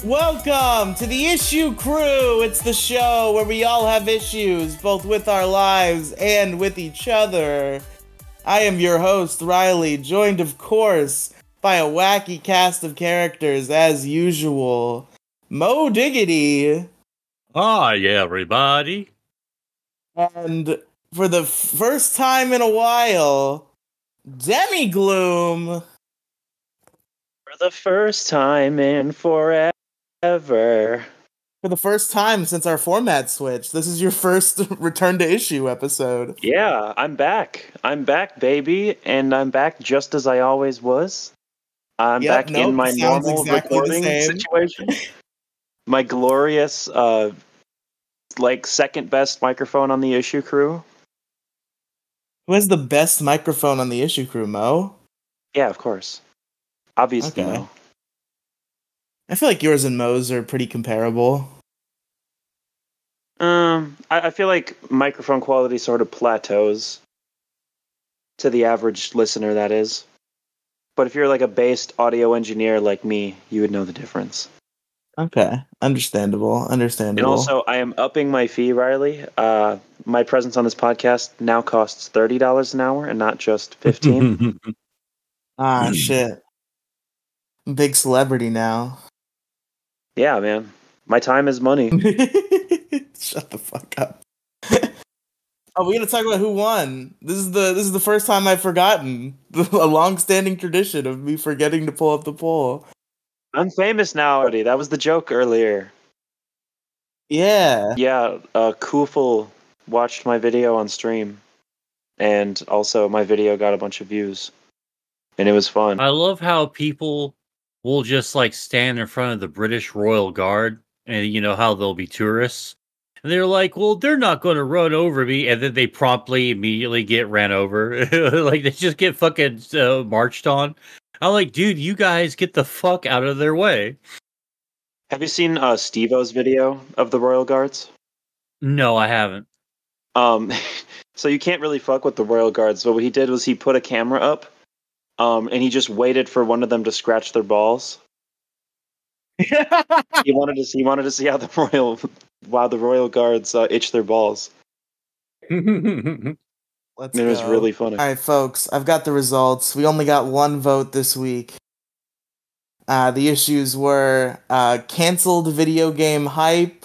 Welcome to the Issue Crew. It's the show where we all have issues, both with our lives and with each other. I am your host, Riley, joined, of course, by a wacky cast of characters, as usual. Mo Diggity. Hi, everybody. And for the first time in a while, Demigloom. For the first time in forever. For the first time since our format switch, this is your first return to issue episode. Yeah, I'm back. I'm back, baby, and I'm back just as I always was. I'm back in my normal exactly recording situation. My glorious, second best microphone on the Issue Crew. Who has the best microphone on the Issue Crew, Mo? Yeah, of course. Obviously, Okay. Mo. I feel like yours and Mo's are pretty comparable. I feel like microphone quality sort of plateaus to the average listener, that is. But if you're like a based audio engineer like me, you would know the difference. Okay, understandable. And also, I am upping my fee, Riley. My presence on this podcast now costs $30 an hour and not just $15. Ah, shit. Big celebrity now. Yeah, man. My time is money. Shut the fuck up. Oh, we gotta talk about who won. This is the first time I've forgotten. A long-standing tradition of me forgetting to pull up the poll. I'm famous now already. That was the joke earlier. Yeah. Yeah, Kufel watched my video on stream. And also, my video got a bunch of views. And it was fun. I love how people will just stand in front of the British Royal Guard, and you know how they'll be tourists. And they're like, well, they're not going to run over me. And then they promptly, immediately get ran over. They just get fucking marched on. I'm like, dude, you guys get the fuck out of their way. Have you seen Steve-O's video of the Royal Guards? No, I haven't. So you can't really fuck with the Royal Guards. But what he did was he put a camera up, and he just waited for one of them to scratch their balls. He wanted to see how the Royal Guards itch their balls. It was really funny. All right, folks, I've got the results. We only got one vote this week. The issues were canceled video game hype,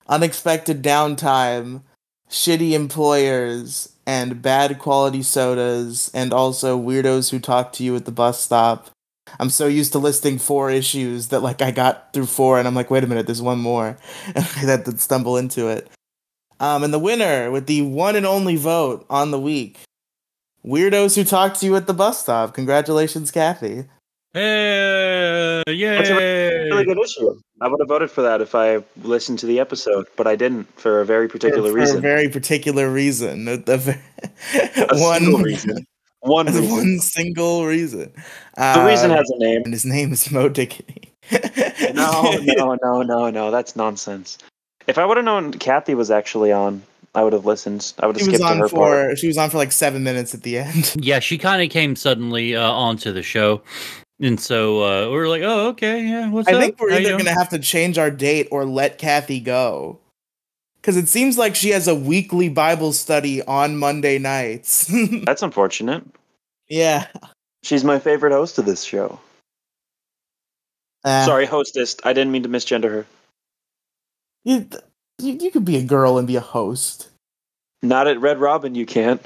unexpected downtime, shitty employers, and bad quality sodas, and also weirdos who talk to you at the bus stop. I'm so used to listing 4 issues that I got through 4, and I'm like, wait a minute, there's one more. And I had to stumble into it. And the winner with the one and only vote on the week, weirdos who talk to you at the bus stop. Congratulations, Kathy. Hey, yay! That's a really good issue. I would have voted for that if I listened to the episode, but I didn't for a very particular reason. For a very particular reason. Single reason. One single reason. The reason has a name. And his name is Mo Diggity. No. That's nonsense. If I would have known Kathy was actually on, I would have listened. I would have skipped to her part. She was on for 7 minutes at the end. Yeah, she kind of came suddenly onto the show. And so we were like, oh, okay, yeah, what's up? I think we're either going to have to change our date or let Kathy go. Because it seems like she has a weekly Bible study on Monday nights. That's unfortunate. Yeah. She's my favorite host of this show. Sorry, hostess. I didn't mean to misgender her. You could be a girl and be a host. Not at Red Robin, you can't.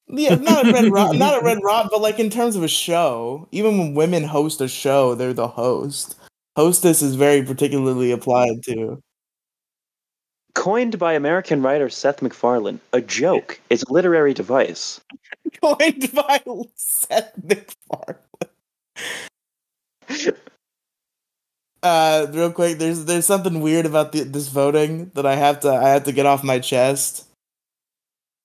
Yeah, not at Red Robin, but in terms of a show, even when women host a show, they're the host. Hostess is very particularly applied to. Coined by American writer Seth MacFarlane, a joke is a literary device. Coined by Seth MacFarlane. Real quick, there's something weird about this voting that I have to get off my chest.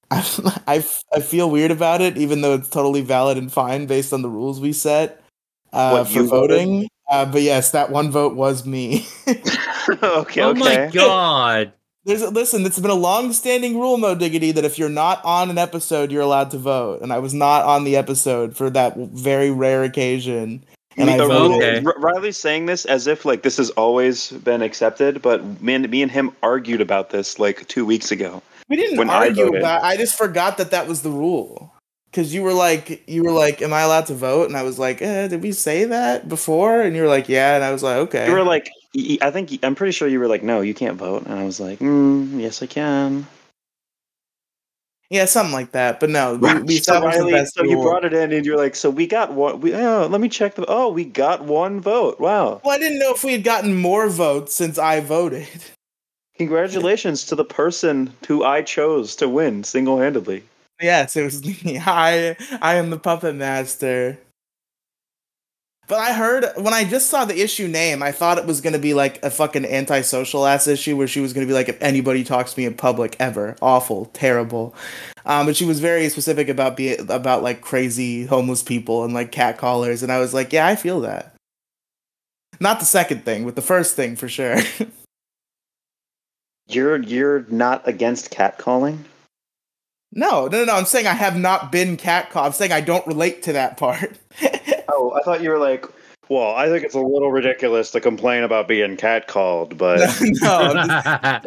I feel weird about it, even though it's totally valid and fine based on the rules we set for voting. But yes, that one vote was me. Okay. Oh my god! Listen, it's been a long-standing rule, Mo Diggity, that if you're not on an episode, you're allowed to vote. And I was not on the episode for that very rare occasion. And I voted. Okay. Riley's saying this as if like this has always been accepted, but me and him argued about this like 2 weeks ago. We didn't argue about it. I just forgot that was the rule. Because you were like, am I allowed to vote? And I was like, did we say that before? And you were like, yeah. And I was like, okay. You were like, I'm pretty sure you were like, no, you can't vote. And I was like, yes, I can. Yeah, something like that. But no, we established the best rule. You brought it in and you're like, so we got one. Let me check we got one vote. Wow. Well, I didn't know if we had gotten more votes since I voted. Congratulations to the person who I chose to win single-handedly. Yes, it was me. I am the puppet master. But I heard, when I just saw the issue name, I thought it was going to be like a fucking antisocial ass issue where she was going to be like, if anybody talks to me in public ever, awful, terrible. But she was very specific about like crazy homeless people and like catcallers, and I was like, yeah, I feel that. Not the second thing, but the first thing for sure. You're not against catcalling? No. I'm saying I have not been catcalled. I'm saying I don't relate to that part. Oh, I thought you were like, well, I think it's a little ridiculous to complain about being catcalled, but... No,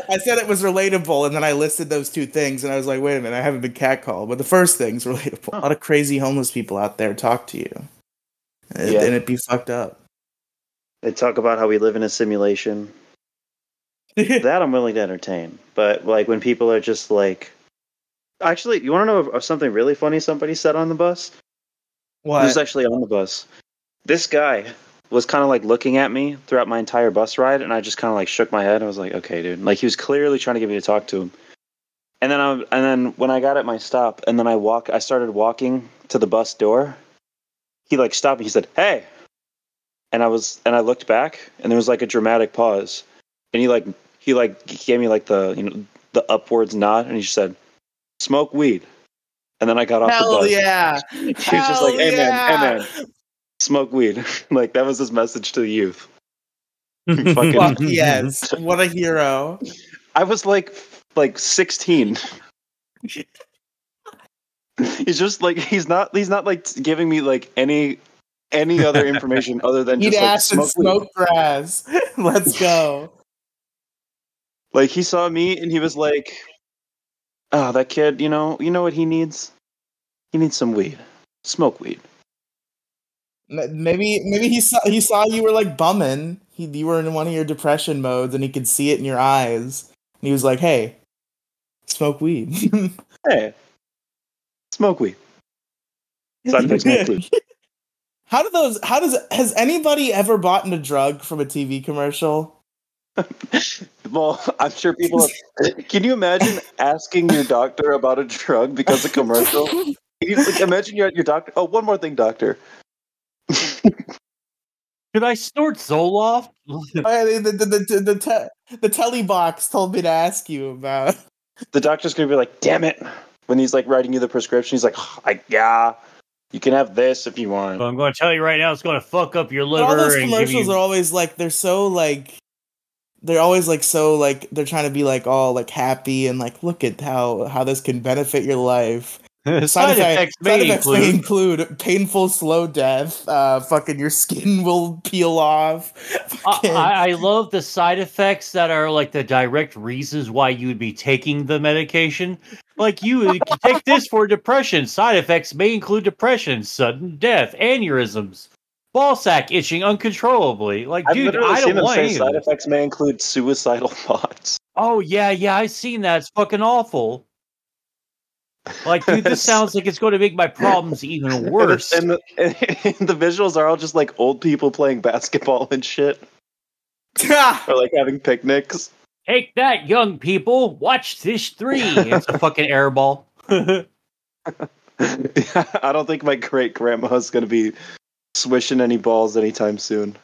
I said it was relatable, and then I listed those two things, and I was like, wait a minute, I haven't been catcalled, but the first thing's relatable. A lot of crazy homeless people out there talk to you, and it'd be fucked up. They talk about how we live in a simulation. That I'm willing to entertain, but like when people are just like... Actually, you want to know of something really funny somebody said on the bus? What? Who's actually on the bus? This guy was kind of like looking at me throughout my entire bus ride, and I just kind of like shook my head. I was like, "Okay, dude." Like he was clearly trying to get me to talk to him. And then when I got at my stop, and then I started walking to the bus door. He like stopped me. He said, "Hey," and I looked back, and there was like a dramatic pause, and he gave me like the upwards nod, and he just said, "Smoke weed." And then I got off the bus. Yeah. He was just like, hey man, smoke weed. Like, that was his message to the youth. Fuck yes. What a hero. I was like 16. He's just like, he's not like giving me like any other information other than just like smoke grass. Let's go. Like, he saw me and he was like, oh, that kid, you know what he needs? He needs some weed. Smoke weed. Maybe he saw you were like bumming. You were in one of your depression modes, and he could see it in your eyes. And he was like, "Hey, smoke weed." Hey, smoke weed. Side effects may include. Has anybody ever bought a drug from a TV commercial? Well, I'm sure people have. Can you imagine asking your doctor about a drug because of commercial? Imagine you're at your doctor. Oh, one more thing, doctor. Should I snort Zoloft? The telly box told me to ask you about. The doctor's gonna be like, "Damn it!" When he's like writing you the prescription, he's like, "Yeah, you can have this if you want." But I'm going to tell you right now, it's going to fuck up your liver. All those commercials are always like they're always like so like they're trying to be like all like happy and like look at how this can benefit your life. Side effects may include painful slow death, fucking your skin will peel off. I love the side effects that are like the direct reasons why you would be taking the medication. Like you take this for depression. Side effects may include depression, sudden death, aneurysms, ball sack itching uncontrollably. Like, dude, I don't want any side effects may include suicidal thoughts. Oh yeah, I've seen that. It's fucking awful. Like, dude, this sounds like it's going to make my problems even worse. And the visuals are all just like old people playing basketball and shit. Or like having picnics. Take that, young people. Watch this 3. It's a fucking airball. I don't think my great grandma's going to be swishing any balls anytime soon.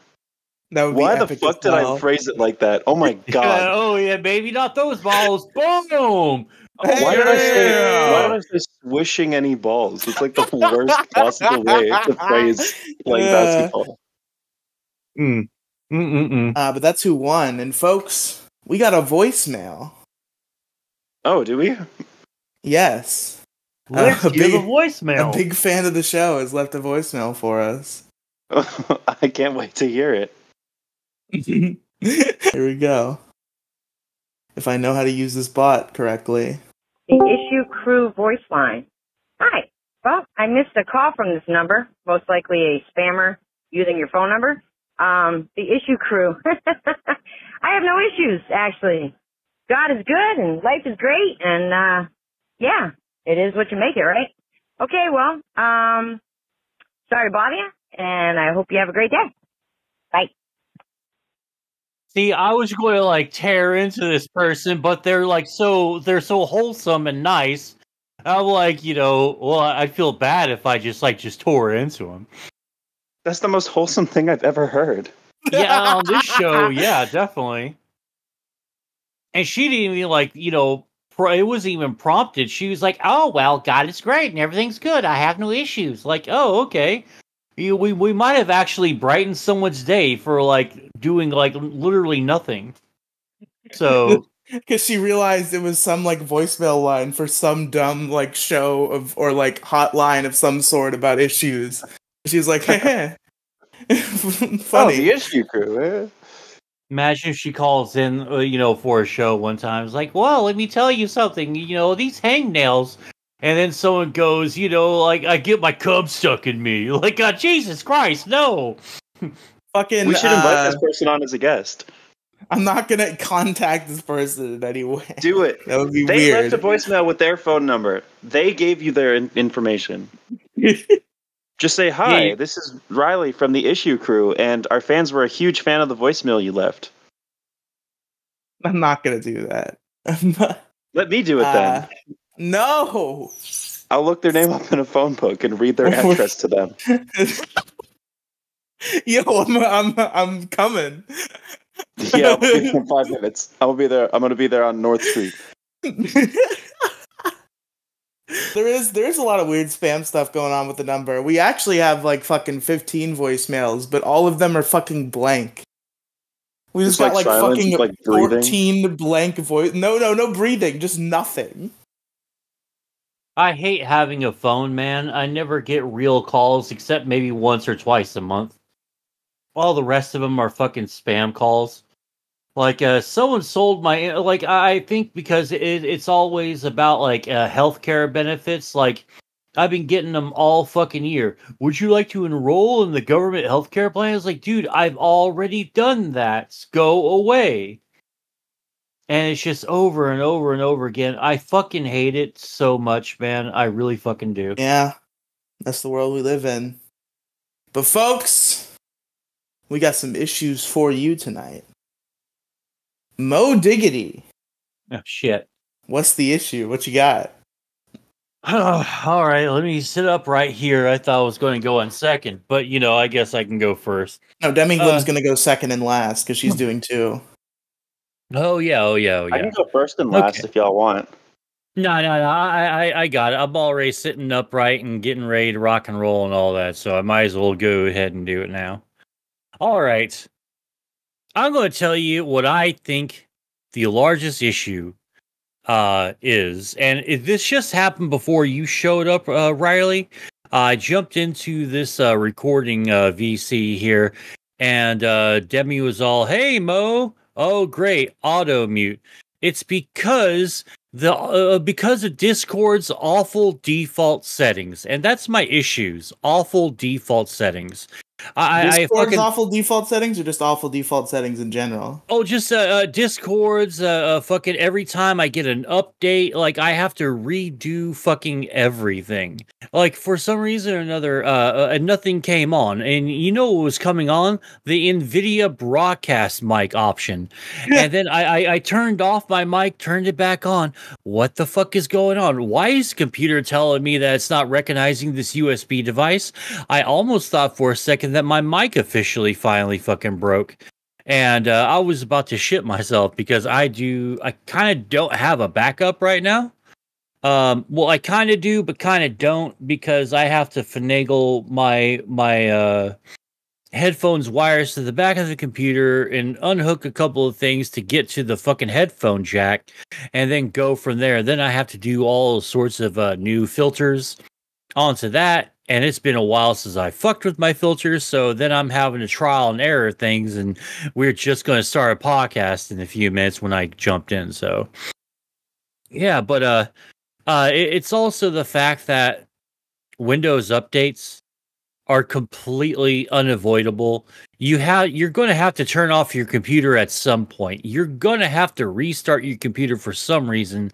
Why the fuck did I phrase it like that? Oh my god. Yeah, maybe not those balls. Boom. Why did I say swishing any balls? It's like the worst possible way to phrase playing basketball. But that's who won. And folks, we got a voicemail. Oh, do we? Yes. Let's a give a big voicemail. a big fan of the show has left a voicemail for us. I can't wait to hear it. Here we go. If I know how to use this bot correctly. The Issue Crew voice line. Hi. Well, I missed a call from this number, most likely a spammer using your phone number. The Issue Crew. I have no issues, actually. God is good and life is great, and yeah, it is what you make it, right? Okay, well, sorry to bother you, and I hope you have a great day. Bye. See, I was going to like tear into this person, but they're so wholesome and nice. I'm like, well, I'd feel bad if I just tore into them. That's the most wholesome thing I've ever heard. Yeah, on this show, yeah, definitely. And she didn't even it wasn't even prompted. She was like, "Oh well, God is great and everything's good. I have no issues." Like, oh, okay. We might have actually brightened someone's day for doing literally nothing. So because she realized it was some voicemail line for some dumb show of or hotline of some sort about issues. She was like, "Hey, funny." Oh, the Issue Crew. Eh? imagine if she calls in, for a show one time. It's like, well, let me tell you something. These hangnails. And then someone goes, I get my cum stuck in me. Like, Jesus Christ, no. Fucking. We should invite this person on as a guest. I'm not gonna contact this person in any way. Do it. That would be They weird. left a voicemail with their phone number. They gave you their information. Just say, hi, this is Riley from the Issue Crew, and our fans were a huge fan of the voicemail you left. I'm not gonna do that. Let me do it then. No! I'll look their name up in a phone book and read their address to them. Yo, I'm coming. Yeah, I'll be there in 5 minutes. I'm gonna be there on North Street. There's a lot of weird spam stuff going on with the number. We actually have fucking 15 voicemails, but all of them are fucking blank. We just got silence, fucking breathing. 14 blank voice. No breathing, just nothing. I hate having a phone, man. I never get real calls except maybe once or twice a month. All the rest of them are fucking spam calls. Someone sold my I think because it's always about healthcare benefits. I've been getting them all fucking year. Would you like to enroll in the government healthcare plan? It's like, dude, I've already done that. Go away. And it's just over and over and over again. I fucking hate it so much, man. I really fucking do. Yeah, that's the world we live in. But folks, we got some issues for you tonight. Mo Diggity. Oh, shit. What's the issue? What you got? All right, let me sit up right here. I thought I was going to go on second, but, I guess I can go first. No, Demigloom's going to go second and last because she's doing two. Oh, yeah. I can go first and last if y'all want. No, I got it. I'm already sitting upright and getting ready to rock and roll and all that, so I might as well go ahead and do it now. All right. I'm going to tell you what I think the largest issue is, and this just happened before you showed up, Riley. I jumped into this recording VC here, and Demi was all, "Hey, Mo. Oh, great, auto mute." It's because of Discord's awful default settings, and that's my issues. Awful default settings. Discord's awful default settings, or just awful default settings in general? Oh, just Discord's fucking every time I get an update, I have to redo fucking everything. For some reason or another, nothing came on, and you know what was coming on? The NVIDIA broadcast mic option. And then I turned off my mic, turned it back on. What the fuck is going on? Why is the computer telling me that it's not recognizing this USB device? I almost thought for a second that my mic officially finally fucking broke. And I was about to shit myself because I kind of don't have a backup right now. Well, I kind of do, but kind of don't, because I have to finagle my headphones wires to the back of the computer and unhook a couple of things to get to the fucking headphone jack and then go from there. Then I have to do all sorts of new filters onto that. And it's been a while since I fucked with my filters. So then I'm having to trial and error things. And we're just going to start a podcast in a few minutes when I jumped in. So yeah, but it's also the fact that Windows updates are completely unavoidable. You're going to have to turn off your computer at some point. You're going to have to restart your computer for some reason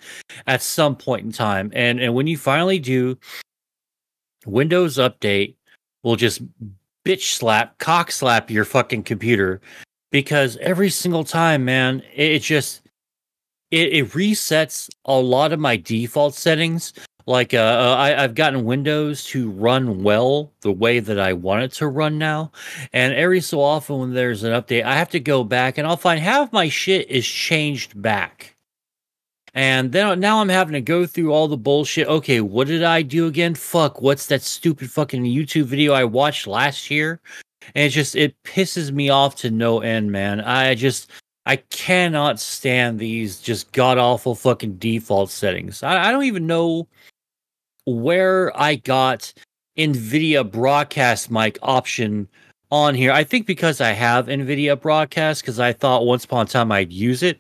at some point in time. And when you finally do, Windows Update will just cock slap your fucking computer, because every single time, man, it resets a lot of my default settings. Like I've gotten Windows to run well the way that I want it to run now, and every so often when there's an update, I have to go back and I'll find half my shit is changed back. And then now I'm having to go through all the bullshit. Okay, what did I do again? Fuck, what's that stupid fucking YouTube video I watched last year? And it pisses me off to no end, man. I cannot stand these just god awful fucking default settings. I don't even know where I got NVIDIA broadcast mic option on here. I think because I have NVIDIA broadcast, because I thought once upon a time I'd use it.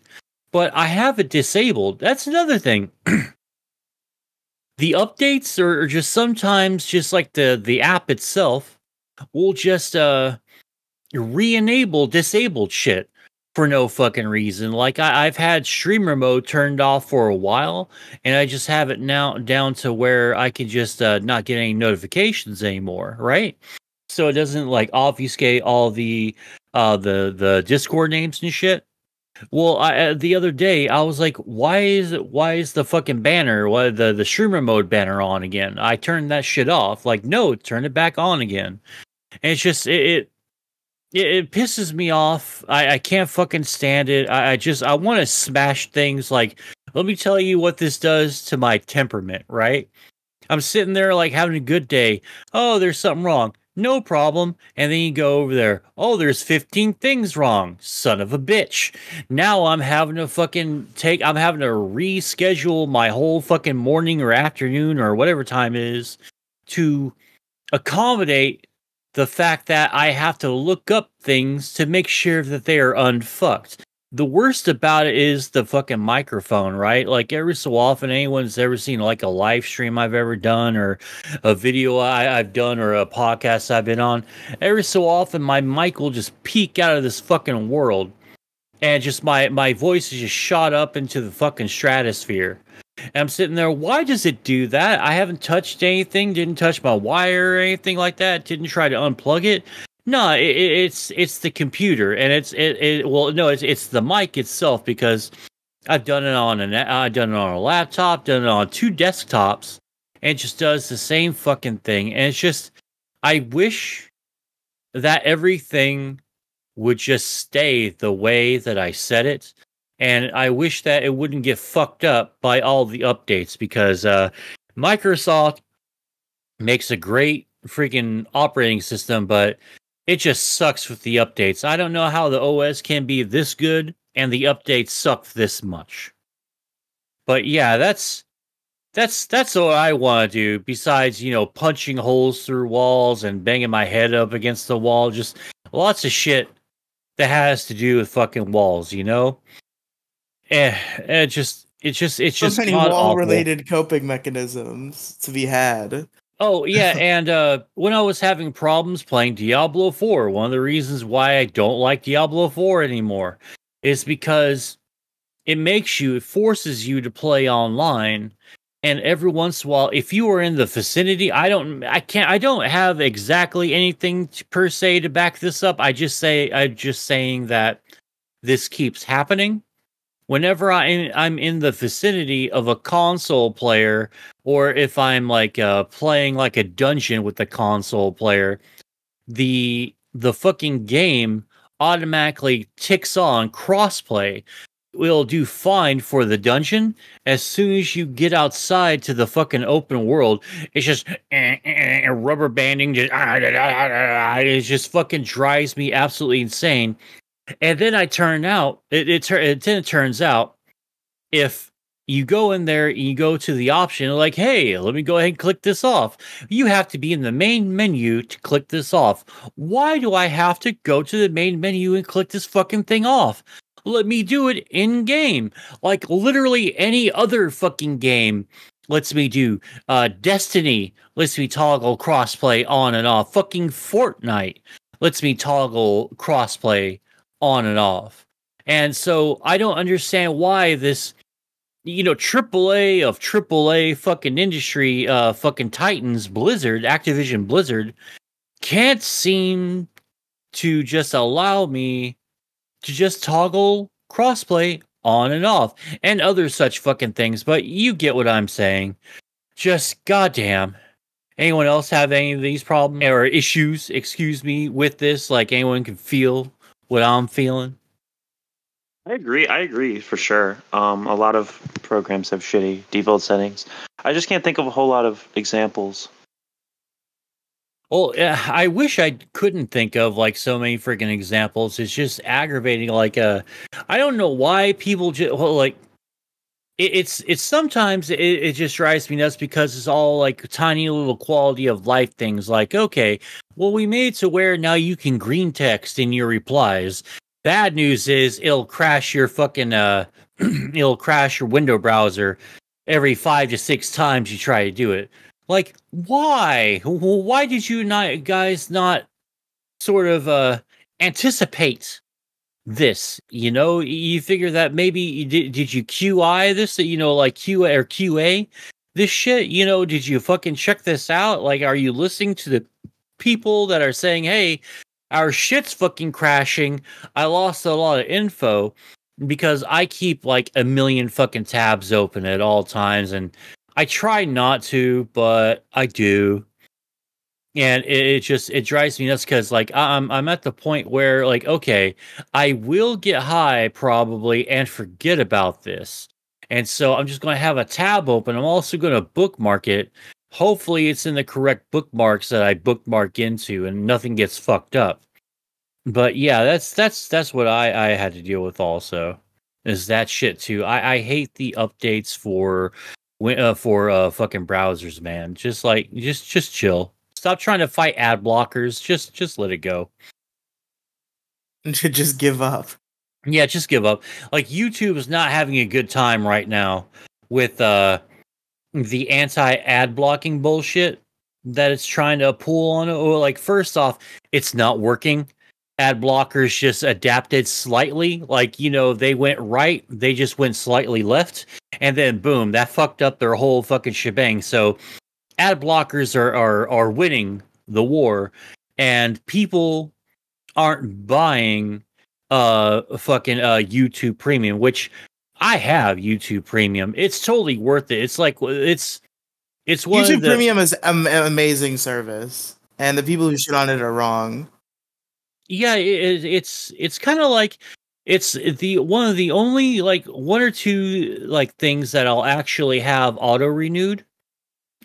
But I have it disabled. That's another thing. The updates are just sometimes just like the app itself will just re-enable disabled shit for no fucking reason. Like I've had streamer mode turned off for a while, and I just have it now down to where I can just not get any notifications anymore, right? So it doesn't like obfuscate all the Discord names and shit. Well, the other day I was like, why is the fucking banner, the streamer mode banner on again? I turned that shit off. Like, no, turn it back on again. And it's just it pisses me off. I can't fucking stand it. I want to smash things. Like, let me tell you what this does to my temperament, right? I'm sitting there like having a good day. Oh, there's something wrong. No problem. And then you go over there. Oh, there's 15 things wrong. Son of a bitch. Now I'm having to I'm having to reschedule my whole fucking morning or afternoon or whatever time it is to accommodate the fact that I have to look up things to make sure that they are unfucked. The worst about it is the fucking microphone, right? Like every so often, anyone's ever seen like a live stream I've ever done or a video I've done or a podcast I've been on, every so often my mic will just peek out of this fucking world, and just my voice is just shot up into the fucking stratosphere. And I'm sitting there, why does it do that? I haven't touched anything, didn't touch my wire or anything like that, didn't try to unplug it. No, it's the computer, and it's the mic itself, because I've done it on a laptop, done it on 2 desktops, and it just does the same fucking thing. And it's just, I wish that everything would just stay the way that I said it, and I wish that it wouldn't get fucked up by all the updates, because Microsoft makes a great freaking operating system, but it just sucks with the updates. I don't know how the OS can be this good and the updates suck this much. But yeah, that's what I want to do. Besides, punching holes through walls and banging my head up against the wall, just lots of shit that has to do with fucking walls. It's just so many wall-related coping mechanisms to be had. Oh, yeah, and when I was having problems playing Diablo 4, one of the reasons why I don't like Diablo 4 anymore is because it forces you to play online, and every once in a while, if you are in the vicinity, I don't have exactly anything per se to back this up. I'm just saying that this keeps happening. Whenever I'm in the vicinity of a console player, or if I'm like playing like a dungeon with the console player, the fucking game automatically ticks on crossplay. will do fine for the dungeon. As soon as you get outside to the fucking open world, it's just rubber banding. It just fucking drives me absolutely insane. And then it turns out if you go in there and you go to the option like, hey, let me go ahead and click this off. You have to be in the main menu to click this off. Why do I have to go to the main menu and click this fucking thing off? Let me do it in game. Like literally any other fucking game lets me do. Destiny lets me toggle crossplay on and off. Fucking Fortnite lets me toggle crossplay on and off. And so I don't understand why this, AAA of AAA fucking industry, fucking Titans, Activision Blizzard, can't seem to just allow me to just toggle crossplay on and off and other such fucking things. But you get what I'm saying. Just goddamn. Anyone else have any of these problems or issues, with this? Like anyone can feel what I'm feeling? I agree for sure. A lot of programs have shitty default settings. I just can't think of a whole lot of examples. Well, I wish I couldn't think of like so many freaking examples. It's just aggravating. Like, I don't know why people just it's sometimes it just drives me nuts because it's all like tiny little quality of life things. Like, okay, well, we made it to where now you can green text in your replies. Bad news is it'll crash your fucking it'll crash your window browser every 5 to 6 times you try to do it. Like, why? Why did you guys not sort of anticipate this? You figure that maybe did you QI this? Like QA or QA this shit? Did you fucking check this out? Like, are you listening to the people that are saying, hey, our shit's fucking crashing. I lost a lot of info because I keep like a million fucking tabs open at all times, and I try not to, but I do. And it drives me nuts because like I'm at the point where like, okay, I will get high probably and forget about this. And so I'm just going to have a tab open. I'm also going to bookmark it. Hopefully it's in the correct bookmarks that I bookmark into and nothing gets fucked up. But yeah, that's what I had to deal with also. Is that shit too. I hate the updates for fucking browsers, man. Just chill. Stop trying to fight ad blockers. Just let it go. Just give up. Yeah, just give up. Like YouTube is not having a good time right now with the anti-ad blocking bullshit that it's trying to pull on it. Or like, first off, it's not working. Ad blockers just adapted slightly. Like, they went right, they just went slightly left, and then boom, that fucked up their whole fucking shebang. So ad blockers are winning the war, and people aren't buying fucking YouTube Premium, which I have YouTube Premium. It's totally worth it. It's like it's one YouTube of the, Premium is an amazing service, and the people who shit on it are wrong. Yeah, it's kind of like it's the one of the only like one or two like things that I'll actually have auto renewed.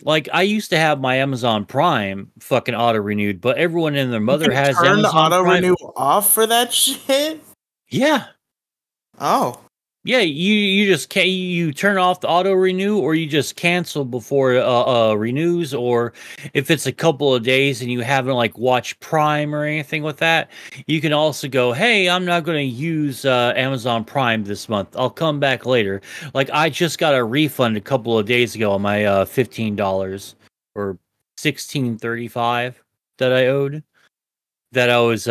Like I used to have my Amazon Prime fucking auto renewed, but everyone and their mother has turn the Amazon auto Prime. renew off for that shit. Yeah. Oh. Yeah, you just can't. You turn off the auto renew, or you just cancel before renews, or if it's a couple of days and you haven't like watched Prime or anything with that, you can also go, hey, I'm not going to use Amazon Prime this month. I'll come back later. Like I just got a refund a couple of days ago on my $15 or $16.35 that I owed. That I was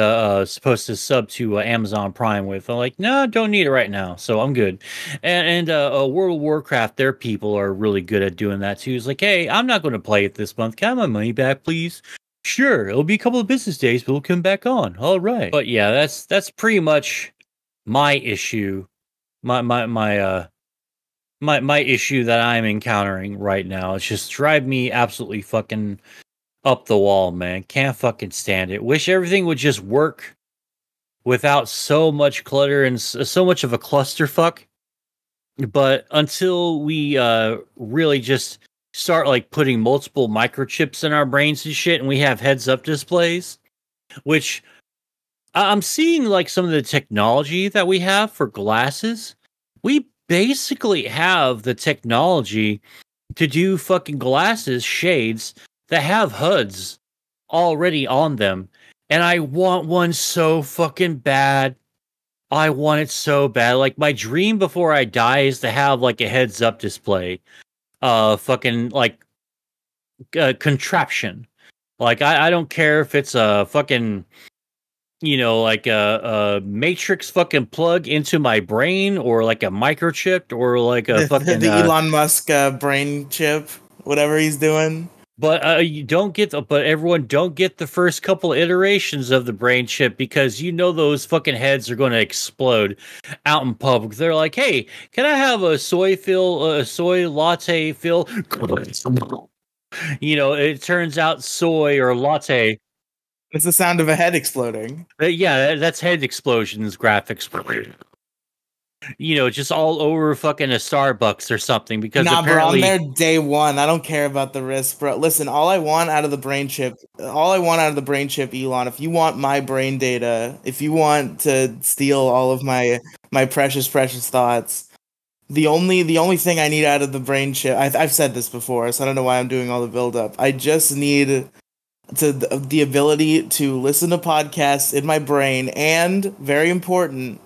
supposed to sub to Amazon Prime with. I'm like, no, don't need it right now, so I'm good. And World of Warcraft, their people are really good at doing that too. It's like, hey, I'm not going to play it this month. Can I have my money back, please? Sure, it'll be a couple of business days, but it'll come back on. All right. But yeah, that's pretty much my issue. My issue that I'm encountering right now. It's just drive me absolutely fucking up the wall, man. Can't fucking stand it. Wish everything would just work without so much clutter and so much of a clusterfuck. But until we really just start like putting multiple microchips in our brains and shit, and we have heads up displays, which I'm seeing like some of the technology that we have for glasses. We basically have the technology to do fucking glasses, shades that have HUDs already on them. And I want one so fucking bad. I want it so bad. Like my dream before I die is to have like a heads up display. Fucking like contraption. Like I don't care if it's a fucking like a matrix fucking plug into my brain or like a microchip or like a fucking the Elon Musk brain chip, whatever he's doing. But you don't get but everyone don't get the first couple iterations of the brain chip because those fucking heads are going to explode out in public. They're like, "Hey, can I have a soy latte fill?" It turns out soy or latte. It's the sound of a head exploding. Yeah, that's head explosions graphics. Just all over fucking a Starbucks or something because apparently... bro, I'm there day one. I don't care about the risk, bro. Listen, all I want out of the brain chip, Elon, if you want my brain data, if you want to steal all of my precious thoughts, the only thing I need out of the brain chip, I've said this before, so I don't know why I'm doing all the build up. I just need the ability to listen to podcasts in my brain, and very important,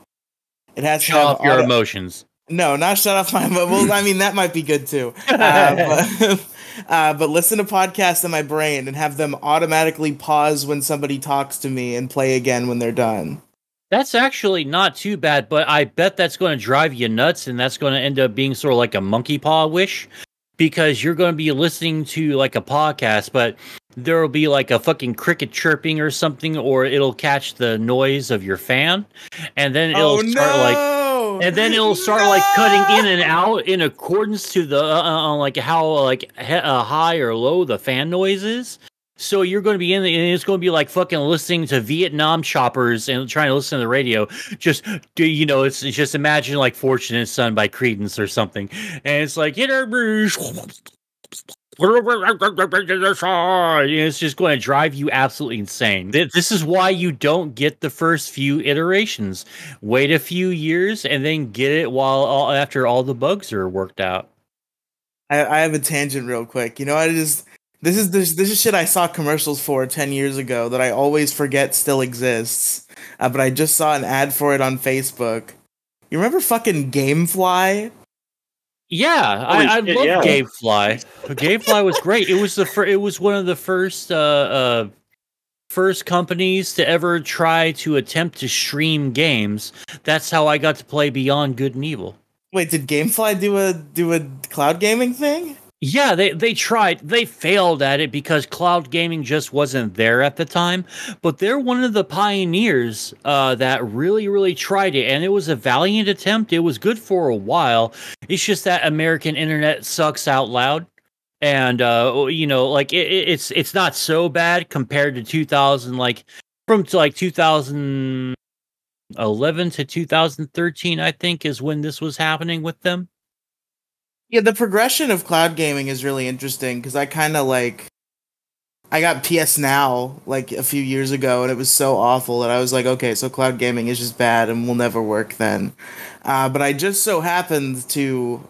it has shut off your emotions. No, not shut off my emotions. Well, I mean that might be good too. But listen to podcasts in my brain and have them automatically pause when somebody talks to me and play again when they're done. That's actually not too bad, but I bet that's going to drive you nuts, and that's going to end up being sort of like a monkey paw wish, because you're going to be listening to like a podcast, but there will be like a fucking cricket chirping or something, or it'll catch the noise of your fan, and then it'll start like cutting in and out in accordance to the like how high or low the fan noise is. So you're going to be and it's going to be like fucking listening to Vietnam choppers and trying to listen to the radio. It's just imagine like Fortunate Son by Creedence or something. And it's like, it's just going to drive you absolutely insane. This is why you don't get the first few iterations. Wait a few years and then get it after all the bugs are worked out. I have a tangent real quick. This is shit I saw commercials for 10 years ago that I always forget still exists. But I just saw an ad for it on Facebook. You remember fucking Gamefly? Yeah, I love Gamefly. Gamefly was great. It was one of the first companies to ever try to attempt to stream games. That's how I got to play Beyond Good and Evil. Wait, did Gamefly do a cloud gaming thing? Yeah, they tried. They failed at it because cloud gaming just wasn't there at the time. But they're one of the pioneers that really, really tried it. And it was a valiant attempt. It was good for a while. It's just that American internet sucks out loud. And, it's not so bad compared to 2000, from 2011 to 2013, I think, is when this was happening with them. Yeah, the progression of cloud gaming is really interesting because I got PS Now like a few years ago and it was so awful that I was like, okay, so cloud gaming is just bad and will never work then. But I just so happened to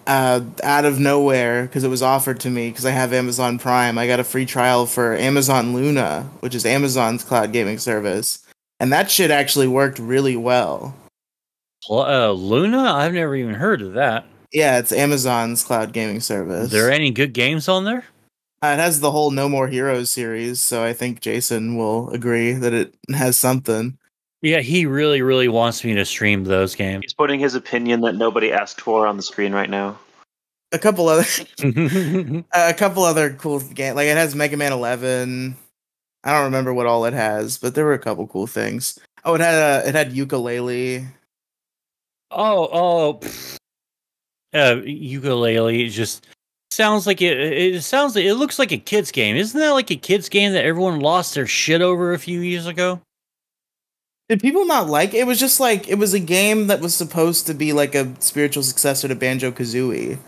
out of nowhere, because it was offered to me because I have Amazon Prime, I got a free trial for Amazon Luna, which is Amazon's cloud gaming service, and that shit actually worked really well. Luna? I've never even heard of that. Yeah, it's Amazon's cloud gaming service. Are there any good games on there? It has the whole No More Heroes series, so I think Jason will agree that it has something. Yeah, he really, really wants me to stream those games. He's putting his opinion that nobody asked for on the screen right now. A couple other cool games. Like, it has Mega Man 11. I don't remember what all it has, but there were a couple cool things. Oh, it had Ukulele. Ukulele. It just sounds like it looks like a kid's game. Isn't that like a kid's game that everyone lost their shit over a few years ago? Did people not like it? It was just like, it was a game that was supposed to be like a spiritual successor to Banjo-Kazooie.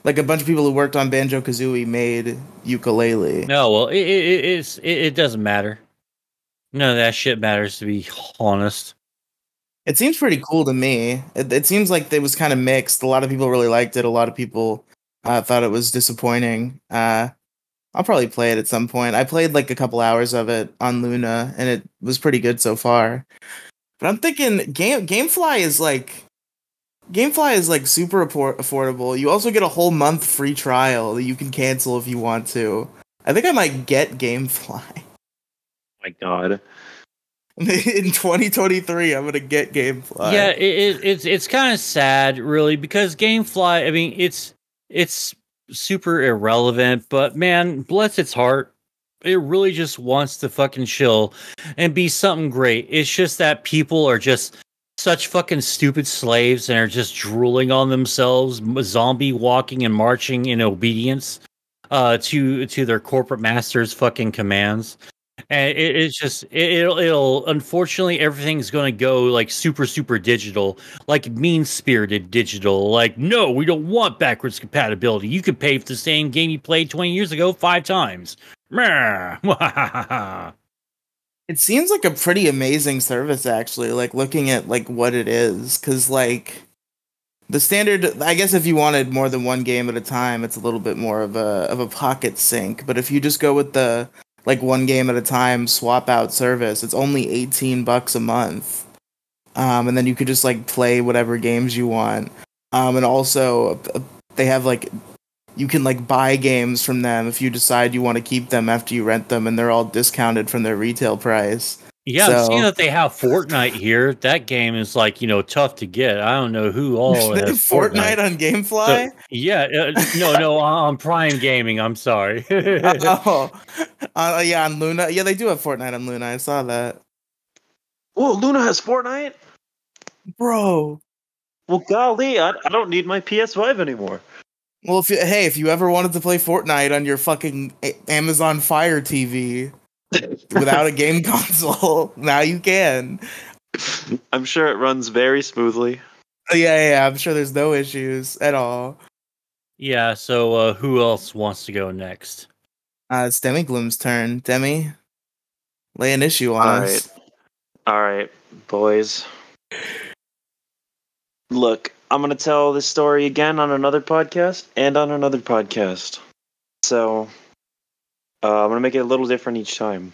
Like a bunch of people who worked on Banjo-Kazooie made Yooka-Laylee. No, well, it doesn't matter. None of that shit matters, to be honest. It seems pretty cool to me. It seems like it was kind of mixed. A lot of people really liked it. A lot of people thought it was disappointing. I'll probably play it at some point. I played like a couple hours of it on Luna, and it was pretty good so far. But I'm thinking GameFly is like super affordable. You also get a whole month free trial that you can cancel if you want to. I think I might get GameFly. Oh my God. In 2023, I'm gonna get GameFly. Yeah, it's kind of sad, really, because GameFly. I mean, it's super irrelevant, but man, bless its heart, it really just wants to fucking chill and be something great. It's just that people are just such fucking stupid slaves and are just drooling on themselves, zombie walking and marching in obedience to their corporate masters' fucking commands. And it's just it'll unfortunately everything's going to go like super digital, like mean spirited digital. Like, no, we don't want backwards compatibility. You can pay for the same game you played 20 years ago 5 times. Meh. It seems like a pretty amazing service, actually. Like looking at like what it is, because like the standard, I guess if you wanted more than one game at a time, it's a little bit more of a pocket sink. But if you just go with the like one game at a time swap out service, it's only $18 a month. And then you could just like play whatever games you want. And also they have like, you can like buy games from them if you decide you want to keep them after you rent them, and they're all discounted from their retail price. Yeah, I'm seeing that they have Fortnite here. That game is like, tough to get. I don't know who all has Fortnite on GameFly? So, yeah, no, on Prime Gaming. I'm sorry. Yeah, on Luna. Yeah, they do have Fortnite on Luna. I saw that. Oh, Luna has Fortnite? Bro. Well, golly, I don't need my PS5 anymore. Well, if you ever wanted to play Fortnite on your fucking Amazon Fire TV without a game console, now you can. I'm sure it runs very smoothly. Yeah, I'm sure there's no issues at all. Yeah, so who else wants to go next? It's Demigloom's turn. Demi, lay an issue on us. All right, boys. Look, I'm going to tell this story again on another podcast and on another podcast. So, I'm going to make it a little different each time.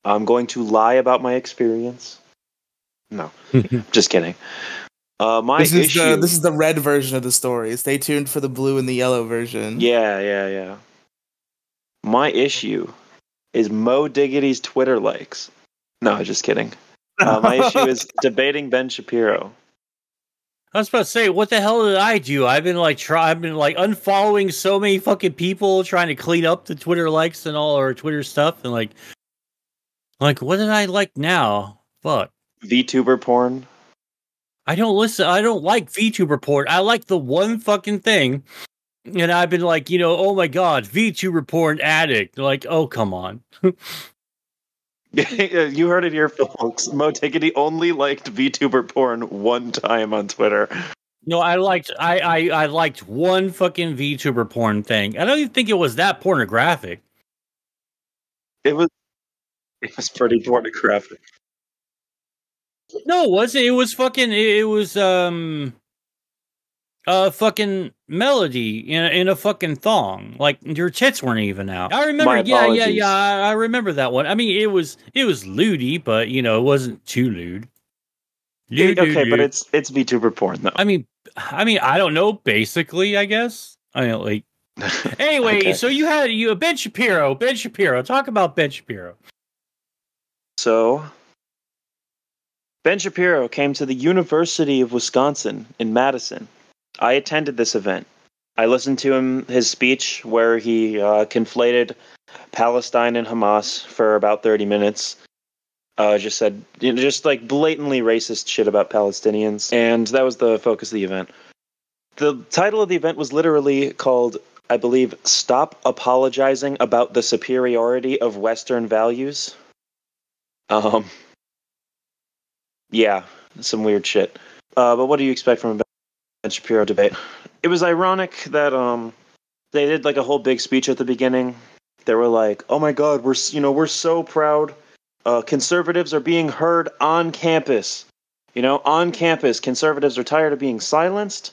I'm going to lie about my experience. No, just kidding. This is the red version of the story. Stay tuned for the blue and the yellow version. Yeah. My issue is Mo Diggity's Twitter likes. No, just kidding. My issue is debating Ben Shapiro. I was about to say, what the hell did I do? I've been unfollowing so many fucking people trying to clean up the Twitter likes and all our Twitter stuff, and like what did I like now? Fuck. VTuber porn. I don't like VTuber porn. I like the one fucking thing. And I've been like, oh my god, VTuber porn addict. Like, oh, come on. You heard it here, folks. Mo Diggity only liked VTuber porn one time on Twitter. No, I liked one fucking VTuber porn thing. I don't even think it was that pornographic. It was pretty pornographic. No, it wasn't. It was fucking melody in a fucking thong. Like your tits weren't even out. I remember. Yeah. I remember that one. I mean, it was lewdy, but it wasn't too lewd. Okay, but it's VTuber porn though. I mean, I don't know. Basically, I guess. I mean, like. Anyway, okay. So you had Ben Shapiro. Ben Shapiro. Talk about Ben Shapiro. So, Ben Shapiro came to the University of Wisconsin in Madison. I attended this event. I listened to his speech where he conflated Palestine and Hamas for about 30 minutes. Just said, just like blatantly racist shit about Palestinians. And that was the focus of the event. The title of the event was literally called, I believe, Stop Apologizing About the Superiority of Western Values. Yeah, some weird shit. But what do you expect from a Ben Shapiro debate? It was ironic that they did like a whole big speech at the beginning. They were like, "Oh my God, we're so proud. Conservatives are being heard on campus. On campus, conservatives are tired of being silenced."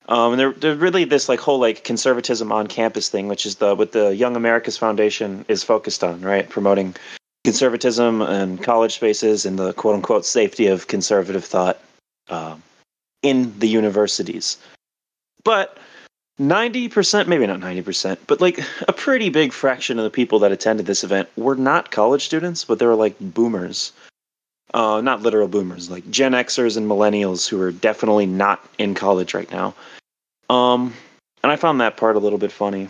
And they're really this like whole like conservatism on campus thing, which is what the Young America's Foundation is focused on, right? Promoting conservatism and college spaces and the quote unquote safety of conservative thought in the universities. But 90%, maybe not 90%, but like a pretty big fraction of the people that attended this event were not college students, but they were like boomers. Not literal boomers, like Gen Xers and millennials who are definitely not in college right now. And I found that part a little bit funny.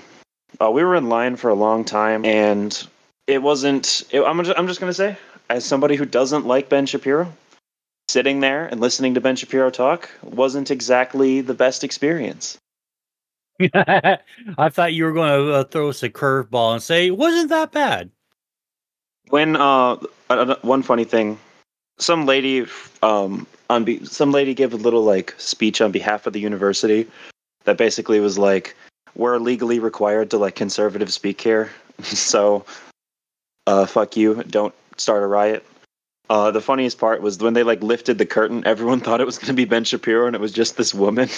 We were in line for a long time, and it wasn't. I'm just gonna say, as somebody who doesn't like Ben Shapiro, sitting there and listening to Ben Shapiro talk wasn't exactly the best experience. I thought you were going to throw us a curveball and say, "Wasn't that bad?" When one funny thing, some lady some lady gave a little like speech on behalf of the university that basically was like, "We're legally required to let conservatives speak here, so fuck you, don't start a riot." The funniest part was when they like lifted the curtain, everyone thought it was going to be Ben Shapiro, and it was just this woman.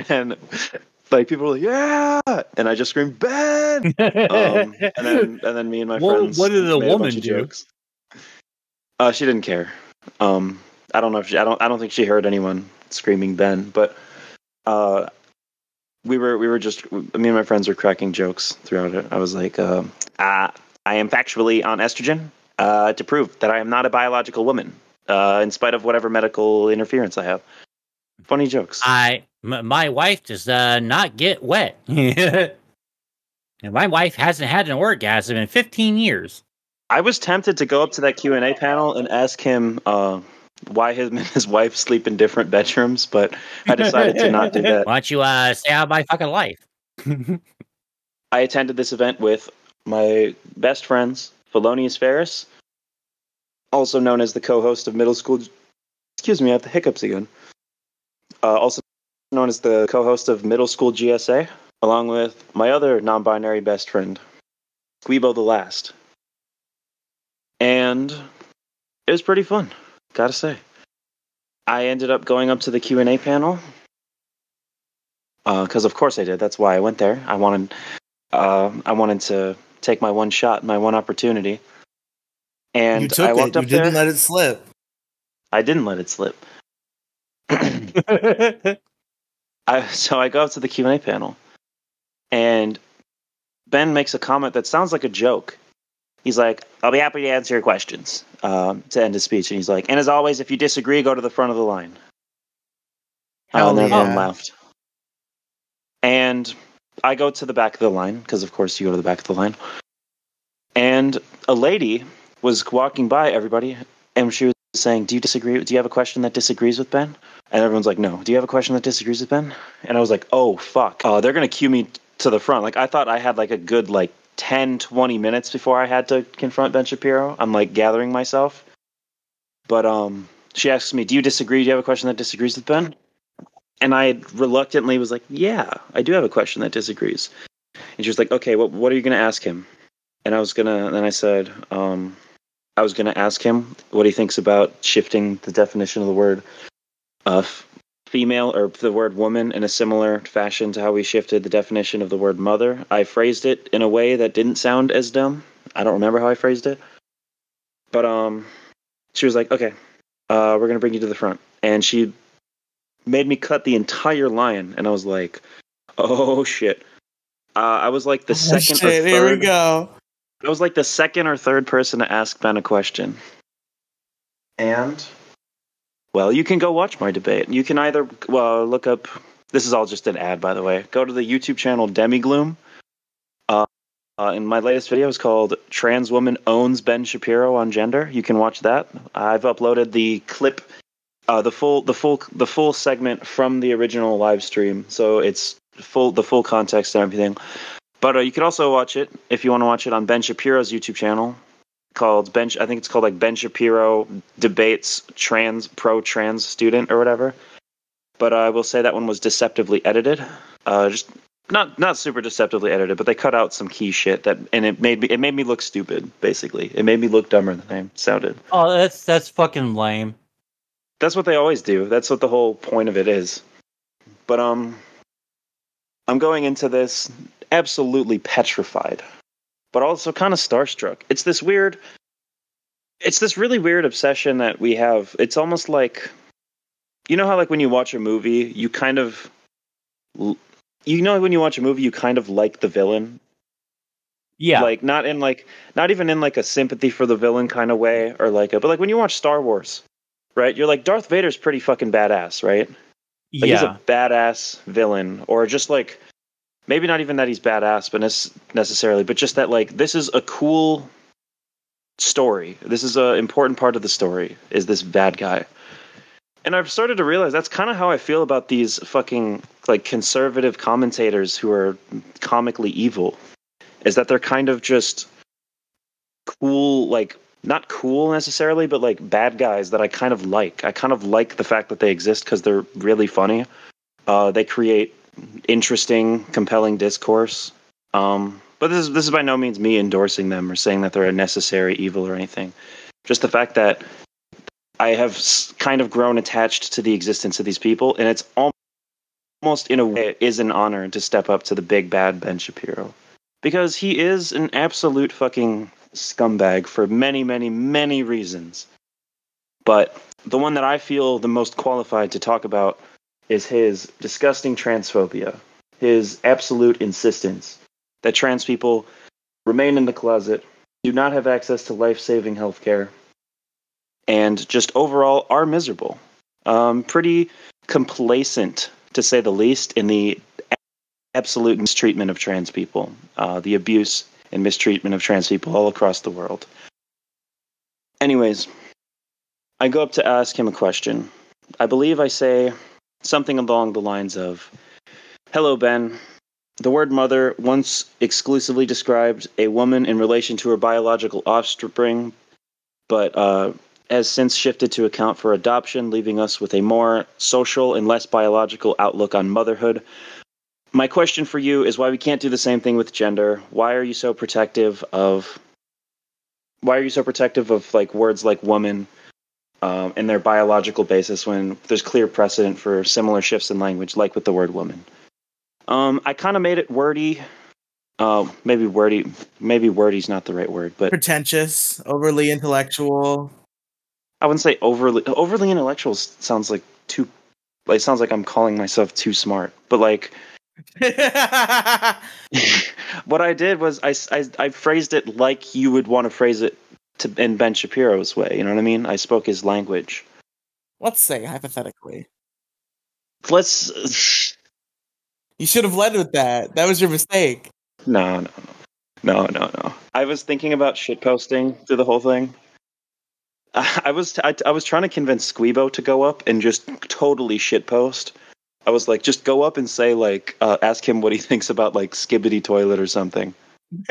And like people were like, "Yeah!" and I just screamed, "Ben!" and then me and my friends what did the made a bunch woman of do? jokes. She didn't care. I don't know if I don't think she heard anyone screaming Ben, but we were just me and my friends were cracking jokes throughout it. I was like, I am factually on estrogen to prove that I am not a biological woman, in spite of whatever medical interference I have. Funny jokes. My wife does not get wet. And my wife hasn't had an orgasm in 15 years. I was tempted to go up to that Q&A panel and ask him why him and his wife sleep in different bedrooms, but I decided to not do that. Why don't you stay out of my fucking life? I attended this event with my best friends, Felonious Ferris, also known as the co-host of Middle School... Excuse me, I have the hiccups again. Also known as the co-host of Middle School GSA, along with my other non-binary best friend, Squeebo the Last. And it was pretty fun, gotta say. I ended up going up to the Q&A panel, because of course I did. That's why I went there. I wanted to take my one shot, my one opportunity. And you took I walked it. up You didn't there. let it slip. I didn't let it slip. So I go up to the Q&A panel, and Ben makes a comment that sounds like a joke. He's like, "I'll be happy to answer your questions," to end his speech. And he's like, "And as always, if you disagree, go to the front of the line." And everyone laughed. And I go to the back of the line, because of course you go to the back of the line. And a lady was walking by everybody, and she was saying, "Do you disagree? Do you have a question that disagrees with Ben?" And everyone's like, "No." "Do you have a question that disagrees with Ben?" And I was like, "Oh, fuck. They're going to cue me to the front." Like, I thought I had like a good like 10, 20 minutes before I had to confront Ben Shapiro. I'm like gathering myself. But she asks me, "Do you disagree? Do you have a question that disagrees with Ben?" And I reluctantly was like, "Yeah, I do have a question that disagrees." And she was like, "Okay, what are you going to ask him?" And I said, I was going to ask him what he thinks about shifting the definition of the word female, or the word woman, in a similar fashion to how we shifted the definition of the word mother. I phrased it in a way that didn't sound as dumb. I don't remember how I phrased it. But she was like, "Okay, we're going to bring you to the front." And she made me cut the entire line, and I was like, "Oh, shit." I was like the second or third. Here we go. I was like the second or third person to ask Ben a question. And, well, you can go watch my debate. You can either, look up, this is all just an ad, by the way. Go to the YouTube channel Demigloom. And my latest video is called "Trans Woman Owns Ben Shapiro on Gender." You can watch that. I've uploaded the clip, the full segment from the original live stream, so it's the full context and everything. But you can also watch it, if you want to watch it, on Ben Shapiro's YouTube channel, called Ben. I think it's called like Ben Shapiro debates pro-trans student or whatever. But I will say that one was deceptively edited. Just not super deceptively edited, but they cut out some key shit and it made me look stupid. Basically, it made me look dumber than I sounded. Oh, that's fucking lame. That's what they always do. That's what the whole point of it is. But I'm going into this absolutely petrified, but also kind of starstruck. It's this really weird obsession that we have. It's almost like, you know how like when you watch a movie, you kind of like the villain. Yeah. Like not even in like a sympathy for the villain kind of way, or but like when you watch Star Wars, right? You're like, Darth Vader's pretty fucking badass, right? Like, he's a badass villain, or just like, maybe not even that he's badass, but necessarily, but just that like, this is a cool story. This is an important part of the story, is this bad guy. And I've started to realize that's kind of how I feel about these fucking like conservative commentators who are comically evil, is that they're kind of just cool, like, not cool necessarily, but like bad guys that I kind of like. I kind of like the fact that they exist because they're really funny. They create interesting, compelling discourse. But this is by no means me endorsing them or saying that they're a necessary evil or anything. Just the fact that I have kind of grown attached to the existence of these people, and it's almost in a way it is an honor to step up to the big bad Ben Shapiro, because he is an absolute fucking scumbag for many, many, many reasons. But the one that I feel the most qualified to talk about is his disgusting transphobia, his absolute insistence that trans people remain in the closet, do not have access to life-saving healthcare, and just overall are miserable. Pretty complacent, to say the least, in the absolute mistreatment of trans people, the abuse and mistreatment of trans people all across the world. Anyways, I go up to ask him a question. I believe I say something along the lines of, "Hello, Ben. The word mother once exclusively described a woman in relation to her biological offspring, but has since shifted to account for adoption, leaving us with a more social and less biological outlook on motherhood. My question for you is why we can't do the same thing with gender. Why are you so protective of like words like woman and their biological basis when there's clear precedent for similar shifts in language, like with the word woman?" I kind of made it wordy. Maybe wordy's not the right word, but Pretentious, overly intellectual. I wouldn't say overly intellectual. Sounds like too. Like, sounds like I'm calling myself too smart. But like, what I did was I phrased it like you would want to phrase it in Ben Shapiro's way. You know what I mean? I spoke his language. Let's say, hypothetically. Let's. You should have led with that. That was your mistake. No. I was thinking about shitposting through the whole thing. I was trying to convince Squeebo to go up and just totally shitpost. I was like, just go up and say like, ask him what he thinks about like Skibbity Toilet or something.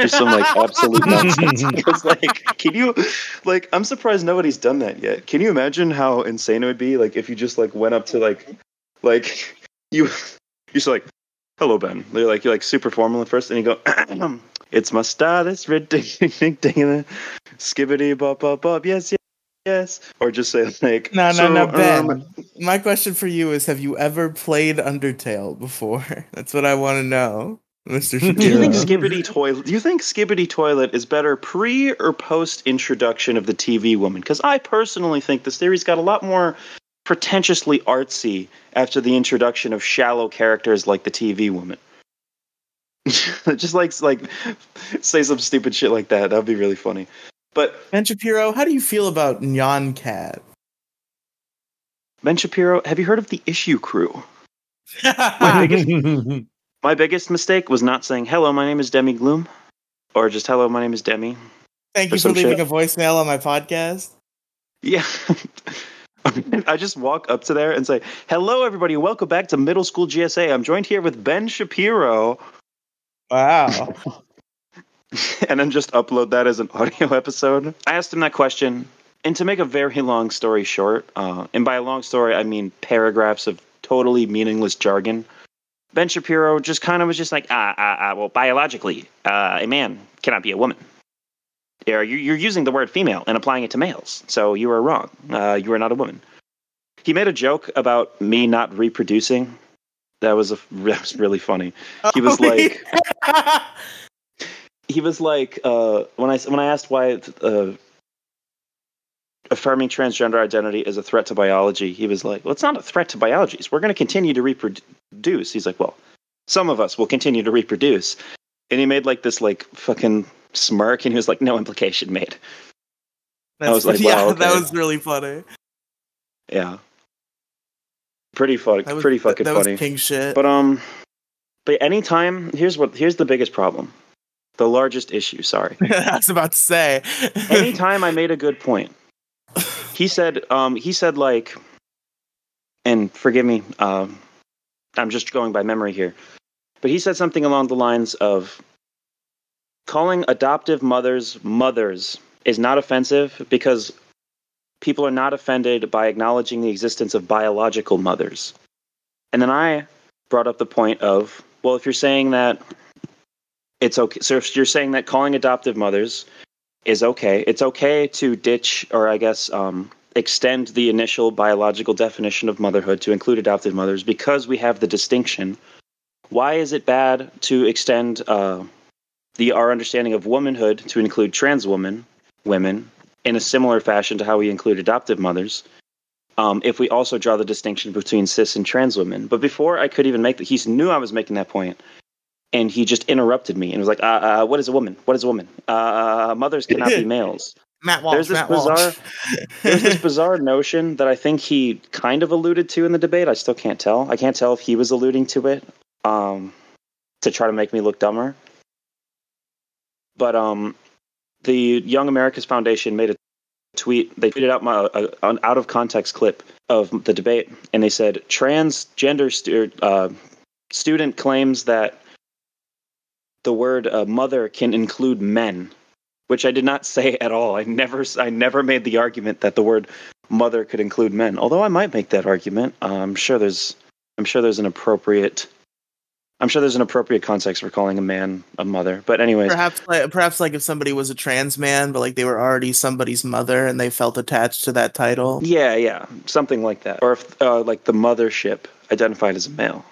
Just some like absolute nonsense. Because like, can you like? I'm surprised nobody's done that yet. Can you imagine how insane it would be like if you just like went up to like you're just like, "Hello, Ben." You're like super formal at first, and you go, "It's my style. It's ridiculous. Skibbity bop bop bop. Yes." Or just say like, No, Ben. My question for you is: have you ever played Undertale before? That's what I want to know, Mr. Shapiro. Do you think Skibbity Toilet is better pre or post introduction of the TV woman? Because I personally think the series got a lot more pretentiously artsy after the introduction of shallow characters like the TV woman. Just like say some stupid shit like that. That'd be really funny. But Ben Shapiro, how do you feel about Nyan Cat? Ben Shapiro, have you heard of the Issue Crew? My biggest mistake was not saying, "Hello, my name is Demigloom," or just "Hello, my name is Demi." Thank you for leaving a voicemail on my podcast. Yeah. I just walk up to there and say, "Hello, everybody. Welcome back to Middle School GSA. I'm joined here with Ben Shapiro." Wow. and then just upload that as an audio episode? I asked him that question, and to make a very long story short, and by a long story I mean paragraphs of totally meaningless jargon, Ben Shapiro just kind of was just like, well, biologically, a man cannot be a woman. You're using the word female and applying it to males, so you are wrong. You are not a woman. He made a joke about me not reproducing. That was really funny. He was like, when I asked why affirming transgender identity is a threat to biology, he was like, well, it's not a threat to biology. We're going to continue to reproduce. He's like, well, some of us will continue to reproduce. And he made like this like fucking smirk, and he was like, no implication made. I was like, wow, okay. That was really funny. Yeah. Pretty funny. Pretty fucking funny. That was king shit. But anytime, here's the biggest problem. The largest issue, sorry. I was about to say. Anytime I made a good point, he said like, and forgive me, I'm just going by memory here, but he said something along the lines of, calling adoptive mothers is not offensive because people are not offended by acknowledging the existence of biological mothers. And then I brought up the point of, well, if you're saying that it's okay, so if you're saying that calling adoptive mothers is okay, it's okay to ditch, or I guess extend the initial biological definition of motherhood to include adoptive mothers because we have the distinction. Why is it bad to extend our understanding of womanhood to include trans women in a similar fashion to how we include adoptive mothers, if we also draw the distinction between cis and trans women? But before I could even make that, he knew I was making that point, and he just interrupted me and was like, what is a woman? What is a woman? Mothers cannot be males. Matt Walsh, There's this bizarre notion that I think he kind of alluded to in the debate. I still can't tell. I can't tell if he was alluding to it to try to make me look dumber. But the Young America's Foundation made a tweet. They tweeted out an out of context clip of the debate, and they said transgender student claims that the word mother can include men, which I did not say at all. I never made the argument that the word mother could include men. Although I might make that argument. I'm sure there's an appropriate context for calling a man a mother. But anyways, perhaps like if somebody was a trans man, but like they were already somebody's mother and they felt attached to that title. Yeah, something like that. Or if like the mothership identified as a male.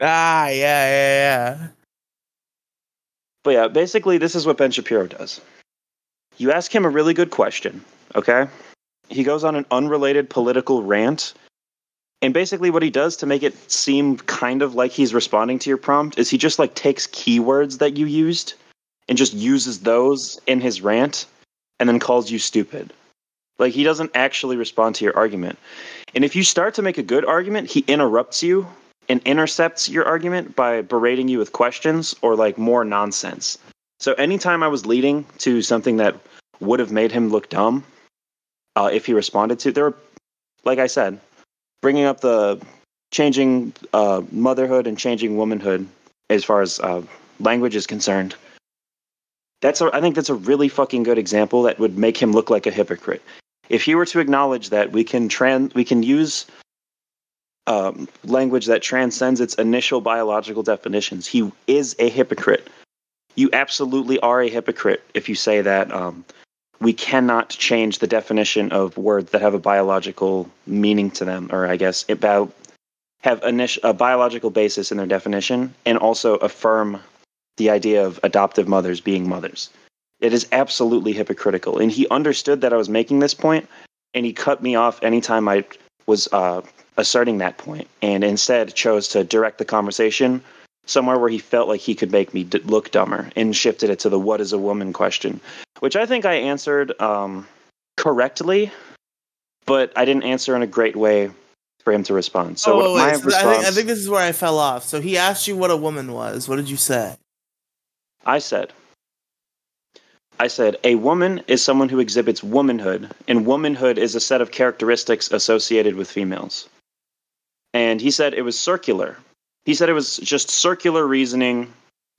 Yeah. But yeah, basically this is what Ben Shapiro does. You ask him a really good question, okay? He goes on an unrelated political rant. And basically what he does to make it seem kind of like he's responding to your prompt is he just like takes keywords that you used and just uses those in his rant and then calls you stupid. Like he doesn't actually respond to your argument. And if you start to make a good argument, he interrupts you and intercepts your argument by berating you with questions or like more nonsense. So anytime I was leading to something that would have made him look dumb, if he responded to, there were, like I said, bringing up the changing motherhood and changing womanhood as far as language is concerned. I think that's a really fucking good example that would make him look like a hypocrite. If he were to acknowledge that we can use language that transcends its initial biological definitions, he is a hypocrite. You absolutely are a hypocrite if you say that we cannot change the definition of words that have a biological meaning to them, or I guess have a biological basis in their definition, and also affirm the idea of adoptive mothers being mothers. It is absolutely hypocritical. And he understood that I was making this point, and he cut me off anytime I was asserting that point, and instead chose to direct the conversation somewhere where he felt like he could make me look dumber, and shifted it to the what is a woman question, which I think I answered correctly, but I didn't answer in a great way for him to respond. So I think this is where I fell off. So he asked you what a woman was. What did you say? I said, a woman is someone who exhibits womanhood, and womanhood is a set of characteristics associated with females. And he said it was circular. He said it was just circular reasoning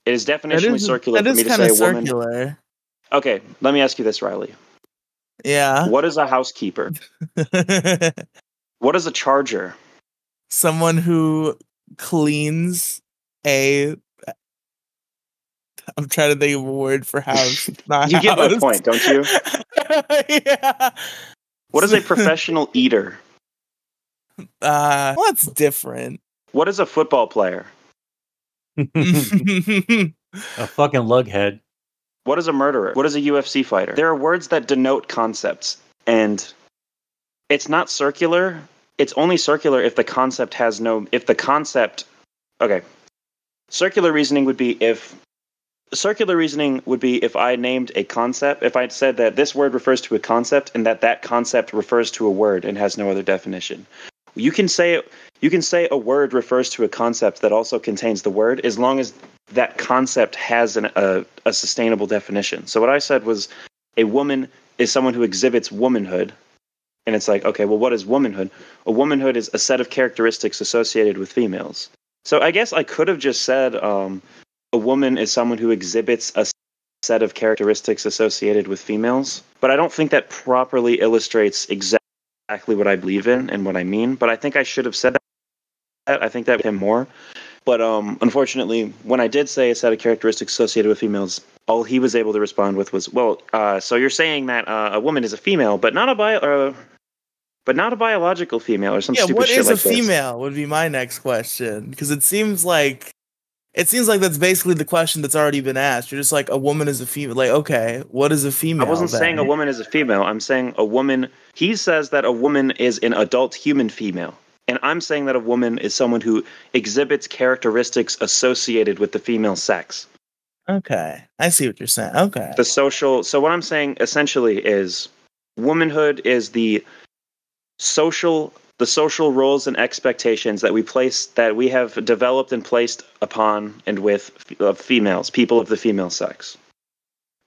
It is definitionally circular that for is me to kind say of a woman. circular. Okay, let me ask you this, Riley. Yeah. What is a housekeeper? What is a charger? Someone who cleans a. I'm trying to think of a word for house. Not You get my house. point, don't you? Yeah. What is a professional eater? Well, that's different. What is a football player? A fucking lughead. What is a murderer? What is a UFC fighter? There are words that denote concepts, and it's not circular. It's only circular if the concept has no. If the concept, okay, circular reasoning would be if I named a concept. If I said that this word refers to a concept and that concept refers to a word and has no other definition. You can say a word refers to a concept that also contains the word as long as that concept has a sustainable definition. So what I said was a woman is someone who exhibits womanhood. And it's like, okay, well, what is womanhood? A womanhood is a set of characteristics associated with females. So I guess I could have just said a woman is someone who exhibits a set of characteristics associated with females. But I don't think that properly illustrates exactly what I believe in and what I mean. But I think I should have said that. I think that would him more. But unfortunately, when I did say a set of characteristics associated with females, all he was able to respond with was, "Well, so you're saying that a woman is a female, but not a biological female, or some stupid shit like this." What is a female? Would be my next question, because it seems like that's basically the question that's already been asked. You're just like, a woman is a female. Like, okay, what is a female? I wasn't saying a woman is a female. I'm saying a woman. He says that a woman is an adult human female. And I'm saying that a woman is someone who exhibits characteristics associated with the female sex. Okay. I see what you're saying. Okay. So what I'm saying essentially is womanhood is the social roles and expectations that we have developed and placed upon and with females, people of the female sex.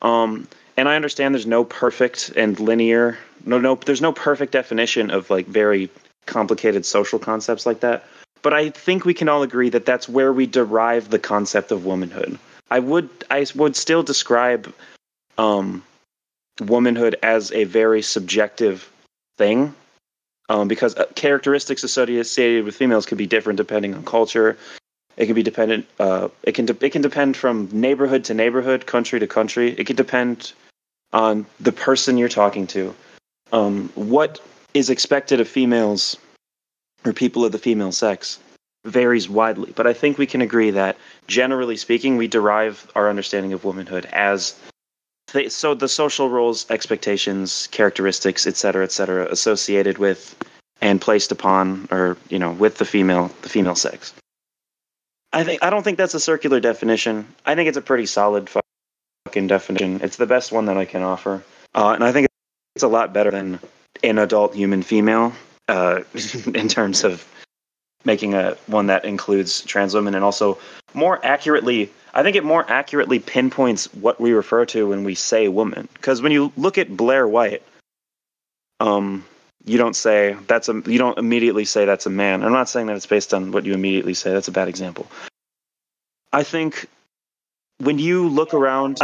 And I understand there's no perfect and linear, there's no perfect definition of like very complicated social concepts like that. But I think we can all agree that that's where we derive the concept of womanhood. I would still describe womanhood as a very subjective thing, because characteristics associated with females can be different depending on culture. It can be dependent. It can depend from neighborhood to neighborhood, country to country. It can depend on the person you're talking to. What is expected of females or people of the female sex varies widely, but I think we can agree that, generally speaking, we derive our understanding of womanhood as the social roles, expectations, characteristics, etc., associated with and placed upon, or with the female sex. I don't think that's a circular definition. I think it's a pretty solid fucking definition. It's the best one that I can offer, and I think it's a lot better than an adult human female, in terms of making one that includes trans women, and also I think it more accurately pinpoints what we refer to when we say woman. Because when you look at Blair White, you don't immediately say that's a man. I'm not saying that it's based on what you immediately say. That's a bad example. I think when you look around,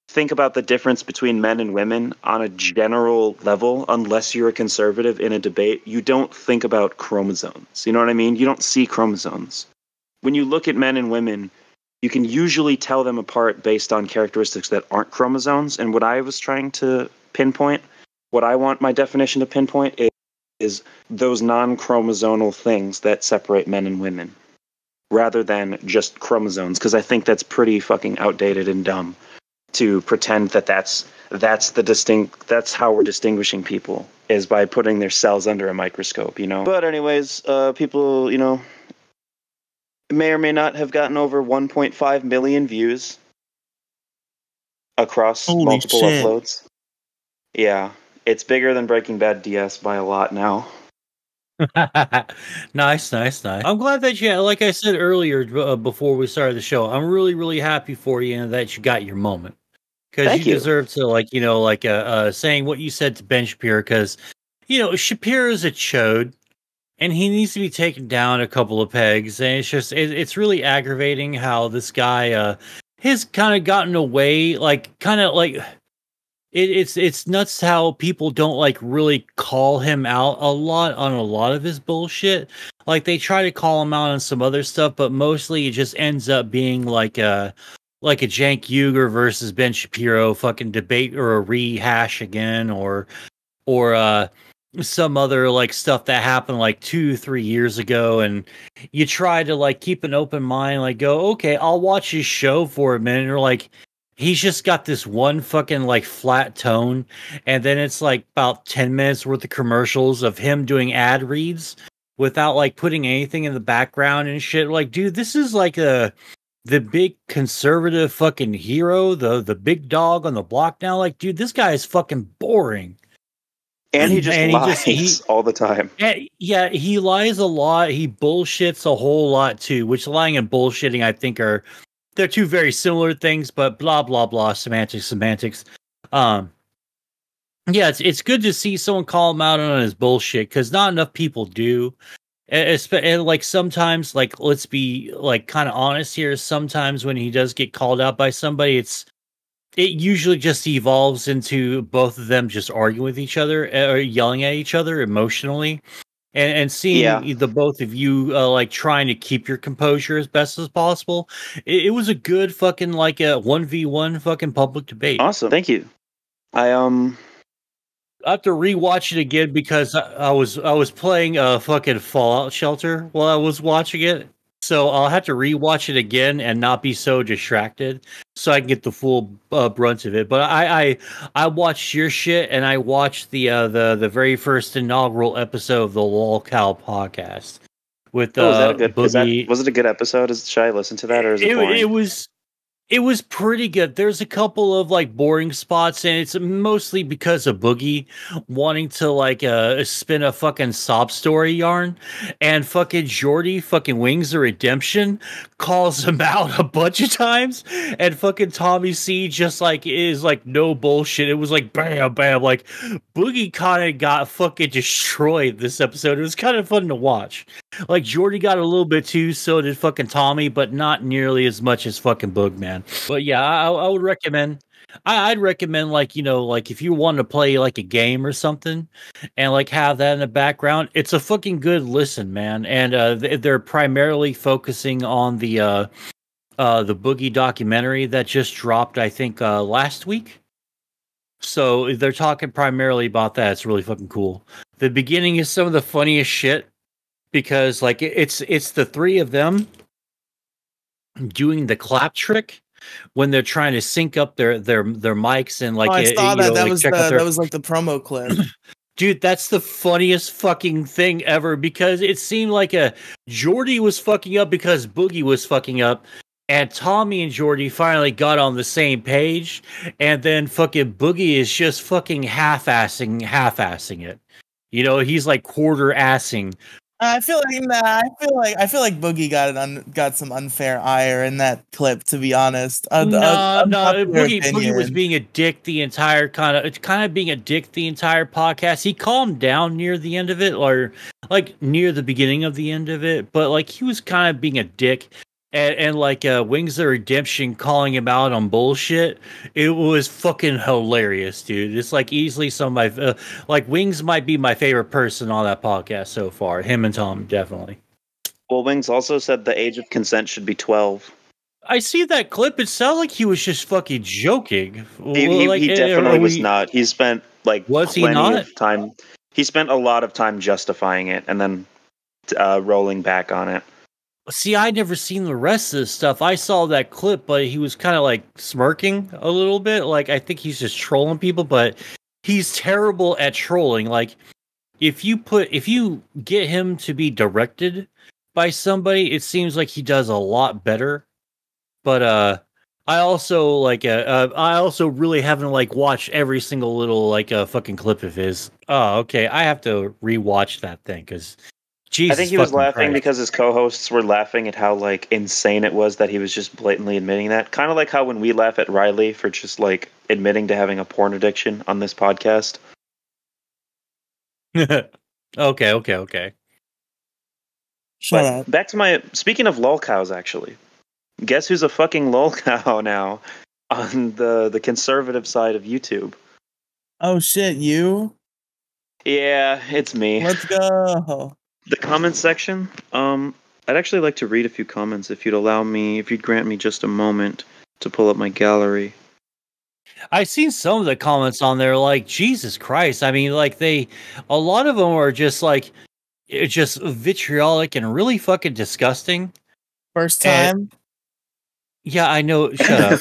think about the difference between men and women on a general level, unless you're a conservative in a debate, you don't think about chromosomes. You know what I mean? You don't see chromosomes. When you look at men and women, you can usually tell them apart based on characteristics that aren't chromosomes. And what I was trying to pinpoint, what I want my definition to pinpoint is those non-chromosomal things that separate men and women, rather than just chromosomes, because I think that's pretty fucking outdated and dumb to pretend that that's how we're distinguishing people, is by putting their cells under a microscope, But anyways, people, may or may not have gotten over 1.5 million views across multiple uploads. Yeah, it's bigger than Breaking Bad DS by a lot now. Nice. I'm glad that like I said earlier, before we started the show, I'm really, really happy for you and that you got your moment. Because you deserve to, saying what you said to Ben Shapiro, because, Shapiro's a chode, and he needs to be taken down a couple of pegs. And it's just it's really aggravating how this guy has kind of gotten away, like kind of like it's nuts how people don't like really call him out a lot on a lot of his bullshit. Like they try to call him out on some other stuff, but mostly it just ends up being like a Cenk Uygur versus Ben Shapiro fucking debate or a rehash again, or some other like stuff that happened like 2-3 years ago, and you try to like keep an open mind, like go, okay, I'll watch his show for a minute, or like he's just got this one fucking like flat tone, and then it's like about 10 minutes worth of commercials of him doing ad reads without like putting anything in the background and shit. Like, dude, this is like the big conservative fucking hero, the big dog on the block now. Like, dude, this guy is fucking boring. And he just lies all the time. Yeah, he lies a lot. He bullshits a whole lot too, which lying and bullshitting I think they're two very similar things, but blah blah blah, semantics. Yeah, it's good to see someone call him out on his bullshit, because not enough people do. And like sometimes, like let's be like kind of honest here. Sometimes when he does get called out by somebody, it usually just evolves into both of them just arguing with each other or yelling at each other emotionally, and seeing the both of you like trying to keep your composure as best as possible. It was a good fucking like a 1v1 fucking public debate. Awesome, thank you. I have to rewatch it again because I was playing fucking Fallout Shelter while I was watching it. So I'll have to rewatch it again and not be so distracted, so I can get the full brunt of it. But I watched your shit, and I watched the very first inaugural episode of the LolCal podcast with was that a good? Boogie. Was it a good episode? Should I listen to that, or is it boring? It was pretty good. There's a couple of like boring spots, and it's mostly because of Boogie wanting to like spin a fucking sob story yarn, and fucking Jordy, fucking Wings of Redemption, calls him out a bunch of times, and fucking Tommy C just like is like no bullshit. It was like bam bam, like Boogie kind of got fucking destroyed this episode. It was kind of fun to watch. Like Jordy got a little bit too, so did fucking Tommy, but not nearly as much as fucking Boogman. But yeah, I would recommend. I'd recommend like like if you want to play like a game or something, and like have that in the background, it's a fucking good listen, man. And they're primarily focusing on the Boogie documentary that just dropped, I think last week. So they're talking primarily about that. It's really fucking cool. The beginning is some of the funniest shit, because like it's the three of them doing the clap trick when they're trying to sync up their mics, and like I saw that. That was like the promo clip. Dude, that's the funniest fucking thing ever, because it seemed like Jordy was fucking up because Boogie was fucking up, and Tommy and Jordy finally got on the same page, and then fucking Boogie is just fucking half-assing it. He's like quarter-assing. I feel like Boogie got some unfair ire in that clip, to be honest. Boogie was being a dick the entire kind of being a dick the entire podcast. He calmed down near the end of it, or like near the beginning of the end of it, but like he was kind of being a dick. And like Wings of Redemption calling him out on bullshit, it was fucking hilarious, dude. It's like easily some of my like Wings might be my favorite person on that podcast so far. Him and Tom, definitely. Well, Wings also said the age of consent should be 12. I see that clip. It sounded like he was just fucking joking. He definitely was not. He spent like plenty of time. He spent a lot of time justifying it and then rolling back on it. See, I'd never seen the rest of this stuff. I saw that clip, but he was kind of like smirking a little bit. Like, I think he's just trolling people, but he's terrible at trolling. Like, if you get him to be directed by somebody, it seems like he does a lot better. But I also really haven't like watched every single little like fucking clip of his. Oh, okay. I have to rewatch that thing because. Jesus, I think he was laughing because his co-hosts were laughing at how like insane it was that he was just blatantly admitting that. Kind of like how when we laugh at Riley for just like admitting to having a porn addiction on this podcast. Okay. Shut up. Back to my speaking of lol cows, actually. Guess who's a fucking lol cow now on the conservative side of YouTube? Oh shit, you? Yeah, it's me. Let's go. The comments section. I'd actually like to read a few comments if you'd grant me just a moment to pull up my gallery. I've seen some of the comments on there, like, Jesus Christ. I mean, like, a lot of them are just like, it's just vitriolic and really fucking disgusting. First time? Yeah, I know. Shut up.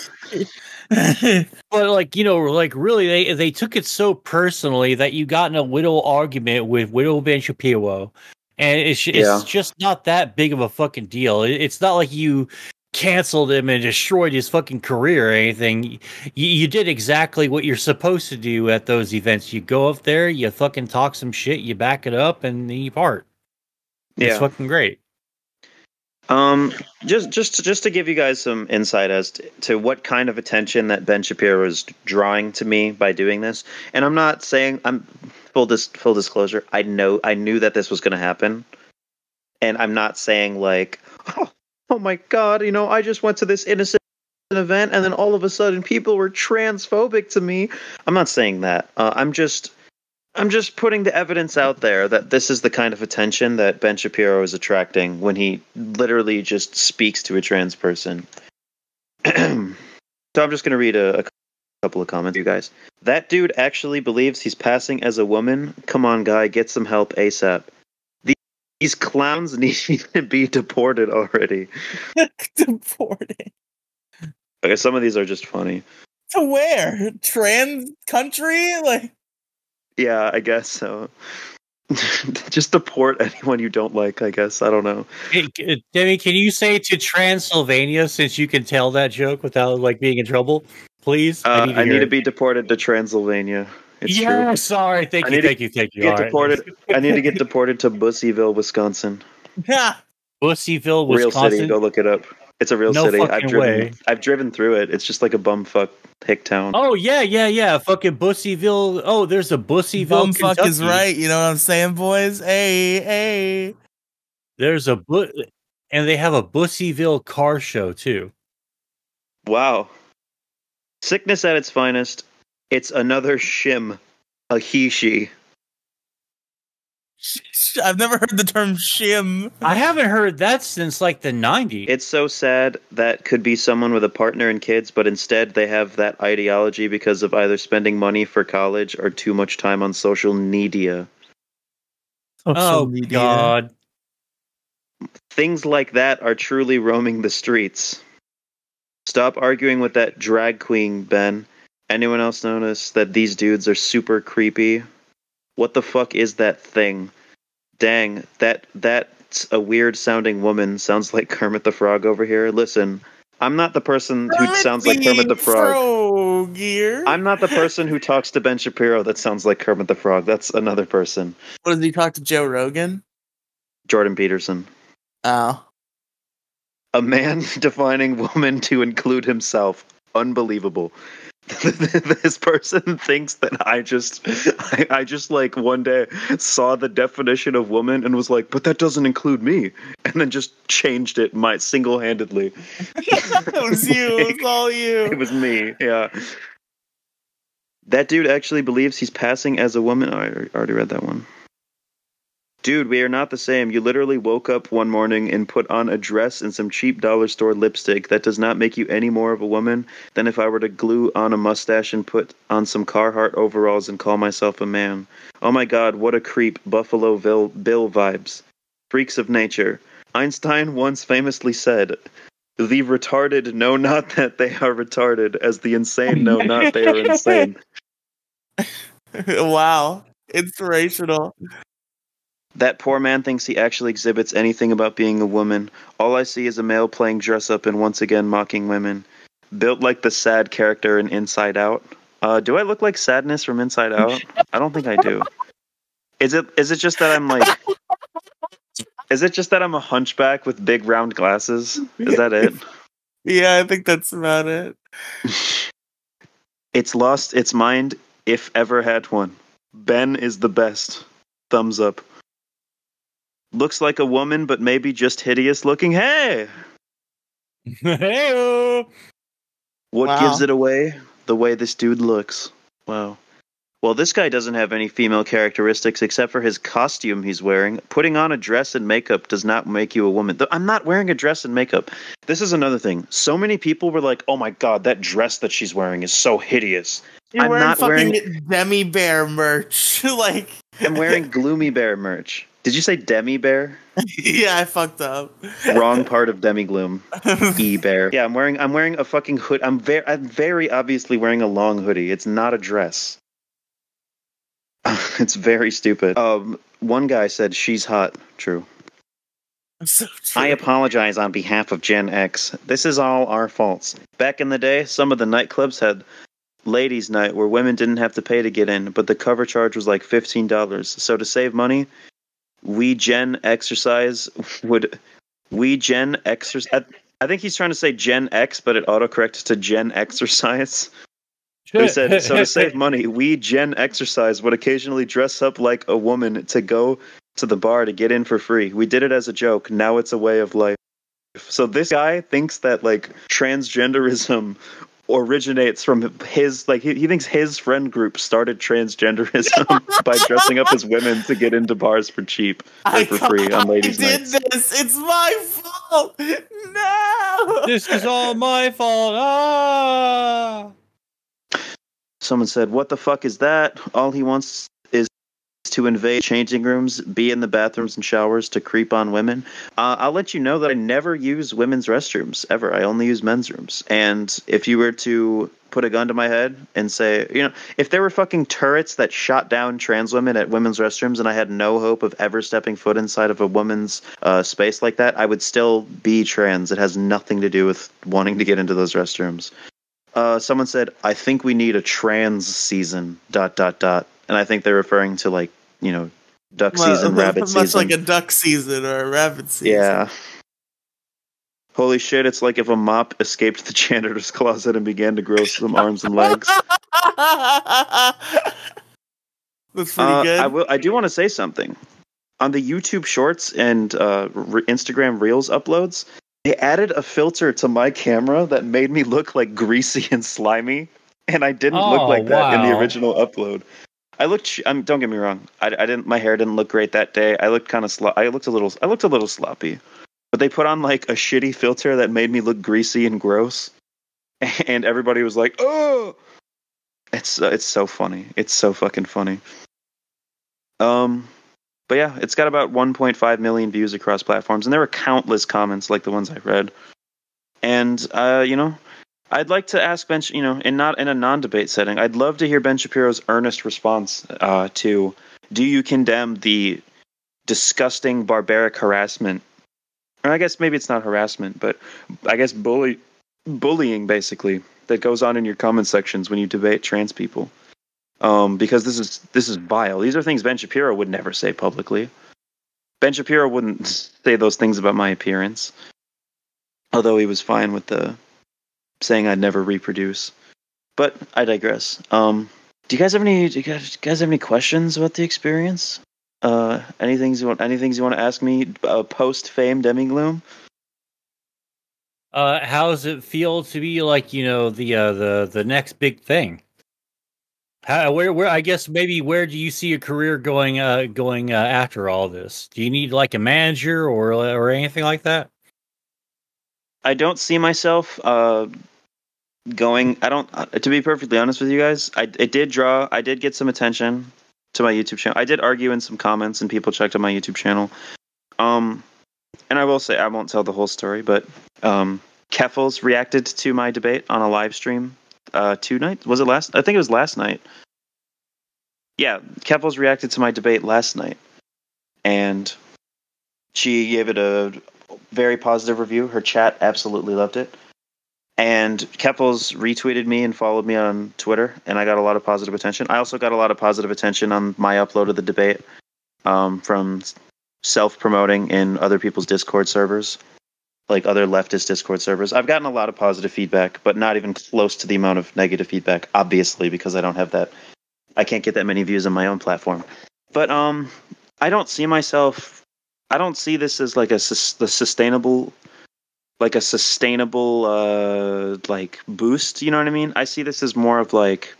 But like, like really, they took it so personally that you got in a little argument with Ben Shapiro, and it's just not that big of a fucking deal. It's not like you canceled him and destroyed his fucking career or anything. You did exactly what you're supposed to do at those events. You go up there, you fucking talk some shit, you back it up, and then you part. It's fucking great. Just to give you guys some insight as to what kind of attention that Ben Shapiro is drawing to me by doing this, and I'm not saying full disclosure. I knew that this was going to happen, and I'm not saying like, oh my god, I just went to this innocent event, and then all of a sudden people were transphobic to me. I'm not saying that. I'm just putting the evidence out there that this is the kind of attention that Ben Shapiro is attracting when he literally just speaks to a trans person. So I'm just going to read a couple of comments, you guys. That dude actually believes he's passing as a woman. Come on, guy, get some help ASAP. These clowns need to be deported already. Deported? Okay, some of these are just funny. To where? Trans country? Like... Yeah, I guess so. Just deport anyone you don't like, I guess. I don't know. Hey, Demi, can you say to Transylvania, since you can tell that joke without like being in trouble? Please? I need to be deported to Transylvania. It's true. Sorry. Thank you. I need to get deported to Bussyville, Wisconsin. Bussyville, Wisconsin? Real city, go look it up. It's a real city. I've driven through it. It's just like a bumfuck hick town. Oh yeah. Fucking Bussyville. Oh, there's a Bussyville. Bumfuck Kentucky. is right. You know what I'm saying, boys? Hey. There's and they have a Bussyville car show too. Wow. Sickness at its finest. It's another shim, a he/she. I've never heard the term shim. I haven't heard that since like the 90s. It's so sad that could be someone with a partner and kids, but instead they have that ideology because of either spending money for college or too much time on social media. God. Things like that are truly roaming the streets. Stop arguing with that drag queen, Ben. Anyone else notice that these dudes are super creepy? What the fuck is that thing? Dang, that's a weird sounding woman. Sounds like Kermit the Frog over here. Listen, I'm not the person who sounds like Kermit the Frog. I'm not the person who talks to Ben Shapiro that sounds like Kermit the Frog. That's another person. What, does he talk to Joe Rogan? Jordan Peterson. Oh. A man defining woman to include himself. Unbelievable. This person thinks that I just like one day saw the definition of woman and was like, but that doesn't include me, and then just changed it single-handedly. It was you. It was all you. It was me. Yeah. That dude actually believes he's passing as a woman. Oh, I already read that one. Dude, we are not the same. You literally woke up one morning and put on a dress and some cheap dollar store lipstick. That does not make you any more of a woman than if I were to glue on a mustache and put on some Carhartt overalls and call myself a man. Oh my god, what a creep. Buffalo Bill vibes. Freaks of nature. Einstein once famously said, the retarded know not that they are retarded, as the insane know not they are insane. Wow. Inspirational. That poor man thinks he actually exhibits anything about being a woman. All I see is a male playing dress up and once again mocking women. Built like the sad character in Inside Out. Do I look like Sadness from Inside Out? I don't think I do. Is it just that I'm like... Is it just that I'm a hunchback with big round glasses? Is that it? Yeah, I think that's about it. It's lost its mind, if ever had one. Ben is the best. Thumbs up. Looks like a woman, but maybe just hideous looking. Hey! Hey-o. What gives it away? The way this dude looks. Wow. Well, this guy doesn't have any female characteristics except for his costume he's wearing. Putting on a dress and makeup does not make you a woman. I'm not wearing a dress and makeup. This is another thing. So many people were like, oh my god, that dress that she's wearing is so hideous. You're I'm wearing not fucking Demi Bear merch. Like, I'm wearing Gloomy Bear merch. Did you say Demi Bear? yeah, I fucked up. Wrong part of Demigloom. E-Bear. Yeah, I'm wearing a fucking hood. I'm very obviously wearing a long hoodie. It's not a dress. It's very stupid. One guy said she's hot. True. So true. I apologize on behalf of Gen X. This is all our faults. Back in the day, some of the nightclubs had ladies' night where women didn't have to pay to get in, but the cover charge was like $15. So to save money, I think he's trying to say Gen X, but it autocorrects to Gen Exercise. He said, so to save money, we Gen Exercise would occasionally dress up like a woman to go to the bar to get in for free. We did it as a joke. Now it's a way of life. So this guy thinks that like transgenderism originates from his, like, he thinks his friend group started transgenderism by dressing up as women to get into bars for cheap or for free on ladies' nights. I did this. It's my fault. No. This is all my fault. Ah. Someone said, what the fuck is that? All he wants is to invade changing rooms, be in the bathrooms and showers to creep on women. I'll let you know that I never use women's restrooms, ever. I only use men's rooms. And if you were to put a gun to my head and say, you know, if there were fucking turrets that shot down trans women at women's restrooms and I had no hope of ever stepping foot inside of a woman's space like that, I would still be trans. It has nothing to do with wanting to get into those restrooms. Someone said, I think we need a trans season, ... And I think they're referring to, like, you know, duck season, rabbit season. Much like a duck season or a rabbit season. Yeah. Holy shit, it's like if a mop escaped the janitor's closet and began to grow some arms and legs. That's pretty good. I do want to say something. On the YouTube Shorts and Instagram Reels uploads, they added a filter to my camera that made me look like greasy and slimy, and I didn't look like that in the original upload. I looked. Don't get me wrong. I didn't. My hair didn't look great that day. I looked kind of. I looked a little sloppy. But they put on like a shitty filter that made me look greasy and gross, and everybody was like, "Oh!" It's so funny. It's so fucking funny. But yeah, it's got about 1.5 million views across platforms, and there were countless comments like the ones I read. And you know, I'd like to ask Ben, you know, in a non-debate setting, I'd love to hear Ben Shapiro's earnest response to: do you condemn the disgusting, barbaric harassment? Or I guess maybe it's not harassment, but I guess bullying basically that goes on in your comment sections when you debate trans people. Because this is vile. These are things Ben Shapiro would never say publicly. Ben Shapiro wouldn't say those things about my appearance, although he was fine with the saying I'd never reproduce. But I digress. Do you guys have any questions about the experience? Any things you want to ask me post fame Demigloom? How does it feel to be like, you know, the next big thing? Where I guess maybe where do you see your career going after all this? Do you need like a manager or anything like that? I don't see myself going. I don't. To be perfectly honest with you guys, I did get some attention to my YouTube channel. I did argue in some comments, and people checked out my YouTube channel. And I will say I won't tell the whole story, but Keffels reacted to my debate on a live stream. 2 nights? Was it last? I think it was last night. Yeah, Keffels reacted to my debate last night, and she gave it a very positive review. Her chat absolutely loved it, and Keffels retweeted me and followed me on Twitter, and I got a lot of positive attention. I also got a lot of positive attention on my upload of the debate from self-promoting in other people's Discord servers. Like other leftist Discord servers. I've gotten a lot of positive feedback, but not even close to the amount of negative feedback, obviously, because I don't have that. I can't get that many views on my own platform. But I don't see myself. I don't see this as like the sustainable, like a sustainable like boost. You know what I mean? I see this as more of like,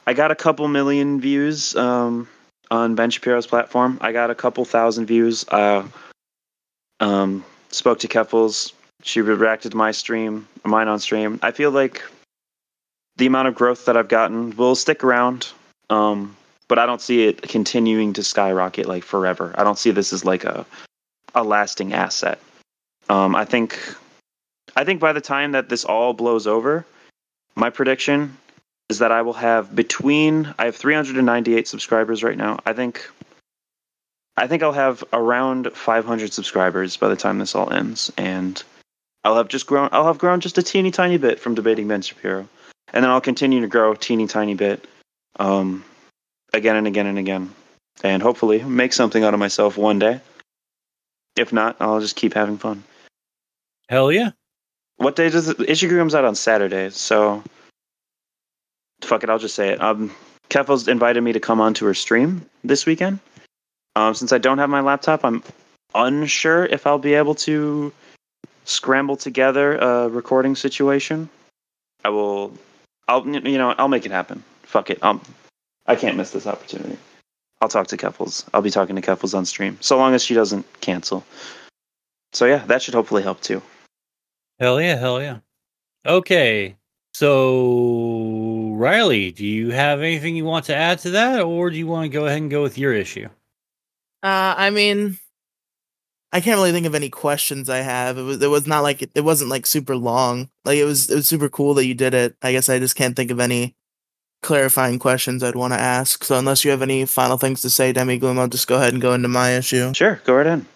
I got a couple million views on Ben Shapiro's platform. I got a couple thousand views. Spoke to Keffels. She reacted to mine on stream. I feel like the amount of growth that I've gotten will stick around. But I don't see it continuing to skyrocket like forever. I don't see this as like a lasting asset. I think by the time that this all blows over, my prediction is that I will have I have 398 subscribers right now. I think I'll have around 500 subscribers by the time this all ends, and I'll have grown just a teeny tiny bit from debating Ben Shapiro, and then I'll continue to grow a teeny tiny bit, again and again and again, and hopefully make something out of myself one day. If not, I'll just keep having fun. Hell yeah. What day does Issue comes out on Saturday, so fuck it, I'll just say it. Keffels invited me to come onto her stream this weekend. Since I don't have my laptop, I'm unsure if I'll be able to scramble together a recording situation. I'll make it happen. Fuck it. I can't miss this opportunity. I'll talk to Keffels. I'll be talking to Keffels on stream, so long as she doesn't cancel. So yeah, that should hopefully help too. Hell yeah. Okay, so Riley, do you have anything you want to add to that, or do you want to go ahead and go with your issue? I mean, I can't really think of any questions I have. It wasn't like super long. Like it was super cool that you did it. I guess I just can't think of any clarifying questions I'd want to ask. So unless you have any final things to say, Demigloom, I'll just go ahead and go into my issue. Sure, go right in.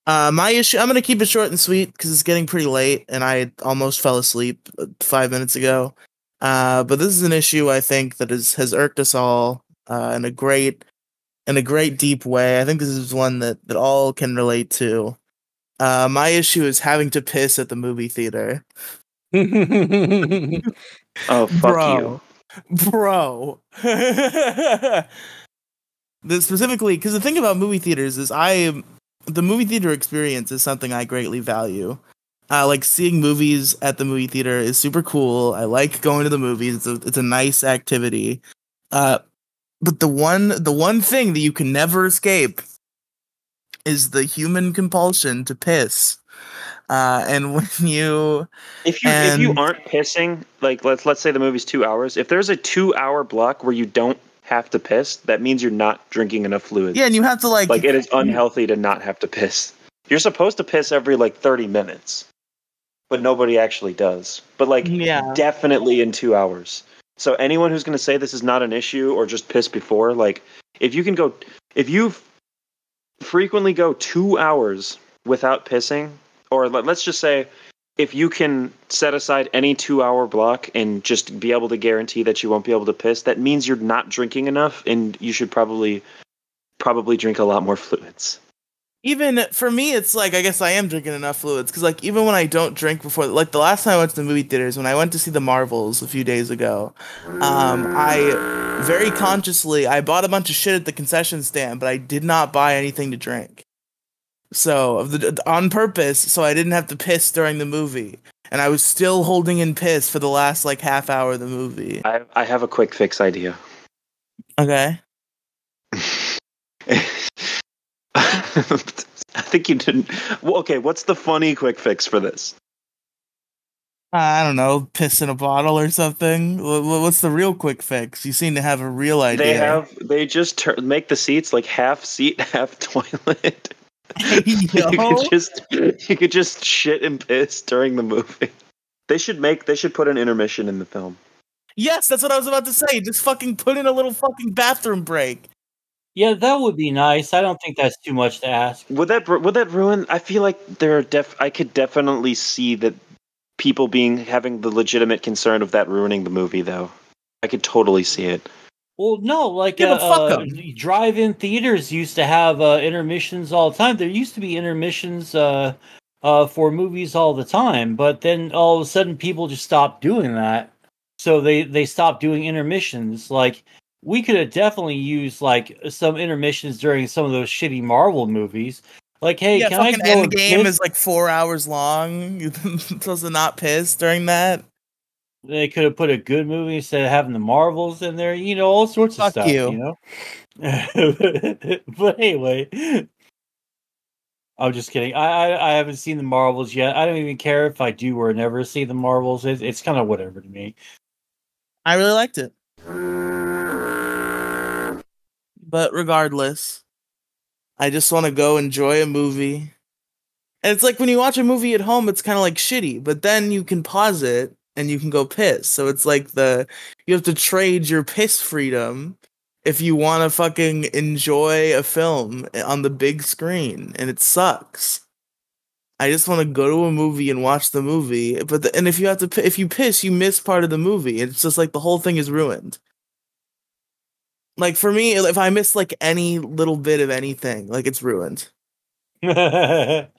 My issue, I'm going to keep it short and sweet because it's getting pretty late and I almost fell asleep 5 minutes ago. But this is an issue I think that has irked us all in a great deep way. I think this is one that all can relate to. My issue is having to piss at the movie theater. Oh, fuck you. Bro. Specifically, because the thing about movie theaters is the movie theater experience is something I greatly value. Like seeing movies at the movie theater is super cool. I like going to the movies. It's a nice activity. But the one thing that you can never escape is the human compulsion to piss. And when you if you aren't pissing, like let's say the movie's 2 hours, if there's a 2 hour block where you don't have to piss, that means you're not drinking enough fluid. Yeah, and you have to like it is unhealthy to not have to piss. You're supposed to piss every 30 minutes, but nobody actually does. But definitely in 2 hours. So anyone who's going to say this is not an issue or just piss before, if you frequently go 2 hours without pissing, or let's just say if you can set aside any 2 hour block and just be able to guarantee that you won't be able to piss, that means you're not drinking enough and you should probably drink a lot more fluids. Even for me, it's I guess I am drinking enough fluids because even when I don't drink before, the last time I went to the movie theaters, when I went to see the Marvels a few days ago, I very consciously, I bought a bunch of shit at the concession stand, but I did not buy anything to drink. So on purpose, so I didn't have to piss during the movie, and I was still holding in piss for the last half hour of the movie. I have a quick fix idea. Okay. I think you didn't. Well, okay, what's the funny quick fix for this? I don't know, piss in a bottle or something. What's the real quick fix? You seem to have a real idea. They just make the seats half seat, half toilet. You could just shit and piss during the movie. They should put an intermission in the film. Yes, that's what I was about to say. Just fucking put in a little fucking bathroom break. Yeah, that would be nice. I don't think that's too much to ask. Would that ruin? I feel like I could definitely see that people having the legitimate concern of that ruining the movie, though. I could totally see it. Well, no, fuck drive-in theaters used to have intermissions all the time. There used to be intermissions for movies all the time, but then all of a sudden people just stopped doing that. So they stopped doing intermissions. we could have definitely used like some intermissions during some of those shitty Marvel movies. Like, hey, Yeah, can I fucking go and Endgame piss? is like 4 hours long. You're supposed to not piss during that. They could have put a good movie instead of having the Marvels in there. All sorts of Fuck stuff. you. But anyway, I'm just kidding. I haven't seen the Marvels yet. I don't even care if I do or never see the Marvels. It's kind of whatever to me. I really liked it. But regardless, I just want to go enjoy a movie. And it's like when you watch a movie at home, it's kind of like shitty, but then you can pause it and you can go piss. So it's like you have to trade your piss freedom if you want to fucking enjoy a film on the big screen, and it sucks. I just want to go to a movie and watch the movie, and if you piss, you miss part of the movie. It's just like the whole thing is ruined. Like for me, if I miss like any little bit of anything, like it's ruined. That's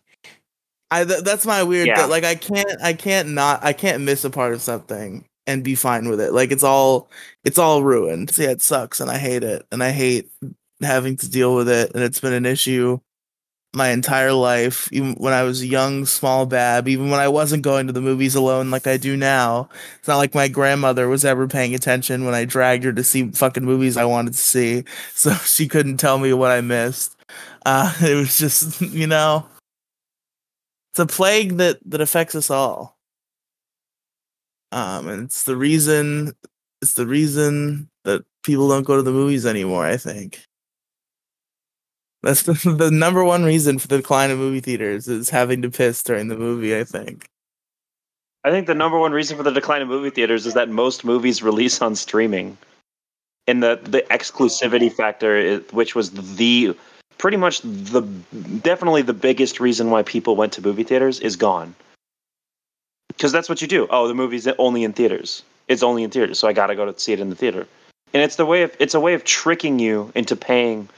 my weird Yeah. like I can't miss a part of something and be fine with it. Like it's all ruined. So yeah, it sucks and I hate it. And I hate having to deal with it, and it's been an issue my entire life, even when I was a young, small bab, even when I wasn't going to the movies alone like I do now. It's not like my grandmother was ever paying attention when I dragged her to see fucking movies I wanted to see, so she couldn't tell me what I missed. It was just, it's a plague that affects us all. And it's the reason that people don't go to the movies anymore, I think. That's the number one reason for the decline of movie theaters is having to piss during the movie, I think. I think the number one reason for the decline of movie theaters is that most movies release on streaming. And the exclusivity factor, which was definitely the biggest reason why people went to movie theaters, is gone. Because that's what you do. Oh, the movie's only in theaters. It's only in theaters, so I gotta go to see it in the theater. And it's a way of tricking you into paying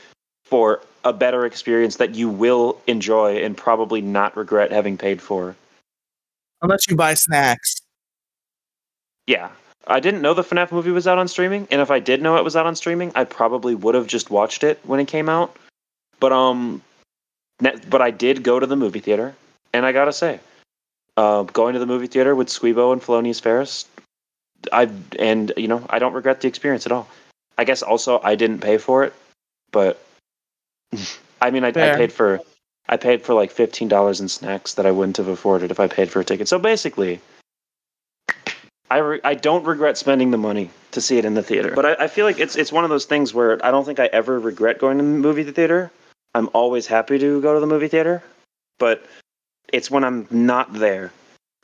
for a better experience that you will enjoy and probably not regret having paid for. Unless you buy snacks. Yeah. I didn't know the FNAF movie was out on streaming, and if I did know it was out on streaming, I probably would have just watched it when it came out. But I did go to the movie theater, and I gotta say, going to the movie theater with Squeebo and Felonious Ferris, I don't regret the experience at all. I guess also I didn't pay for it, but I mean I paid for like $15 in snacks that I wouldn't have afforded if I paid for a ticket. So basically, I don't regret spending the money to see it in the theater. But I feel like it's one of those things where I don't think I ever regret going to the movie theater. I'm always happy to go to the movie theater, but it's when I'm not there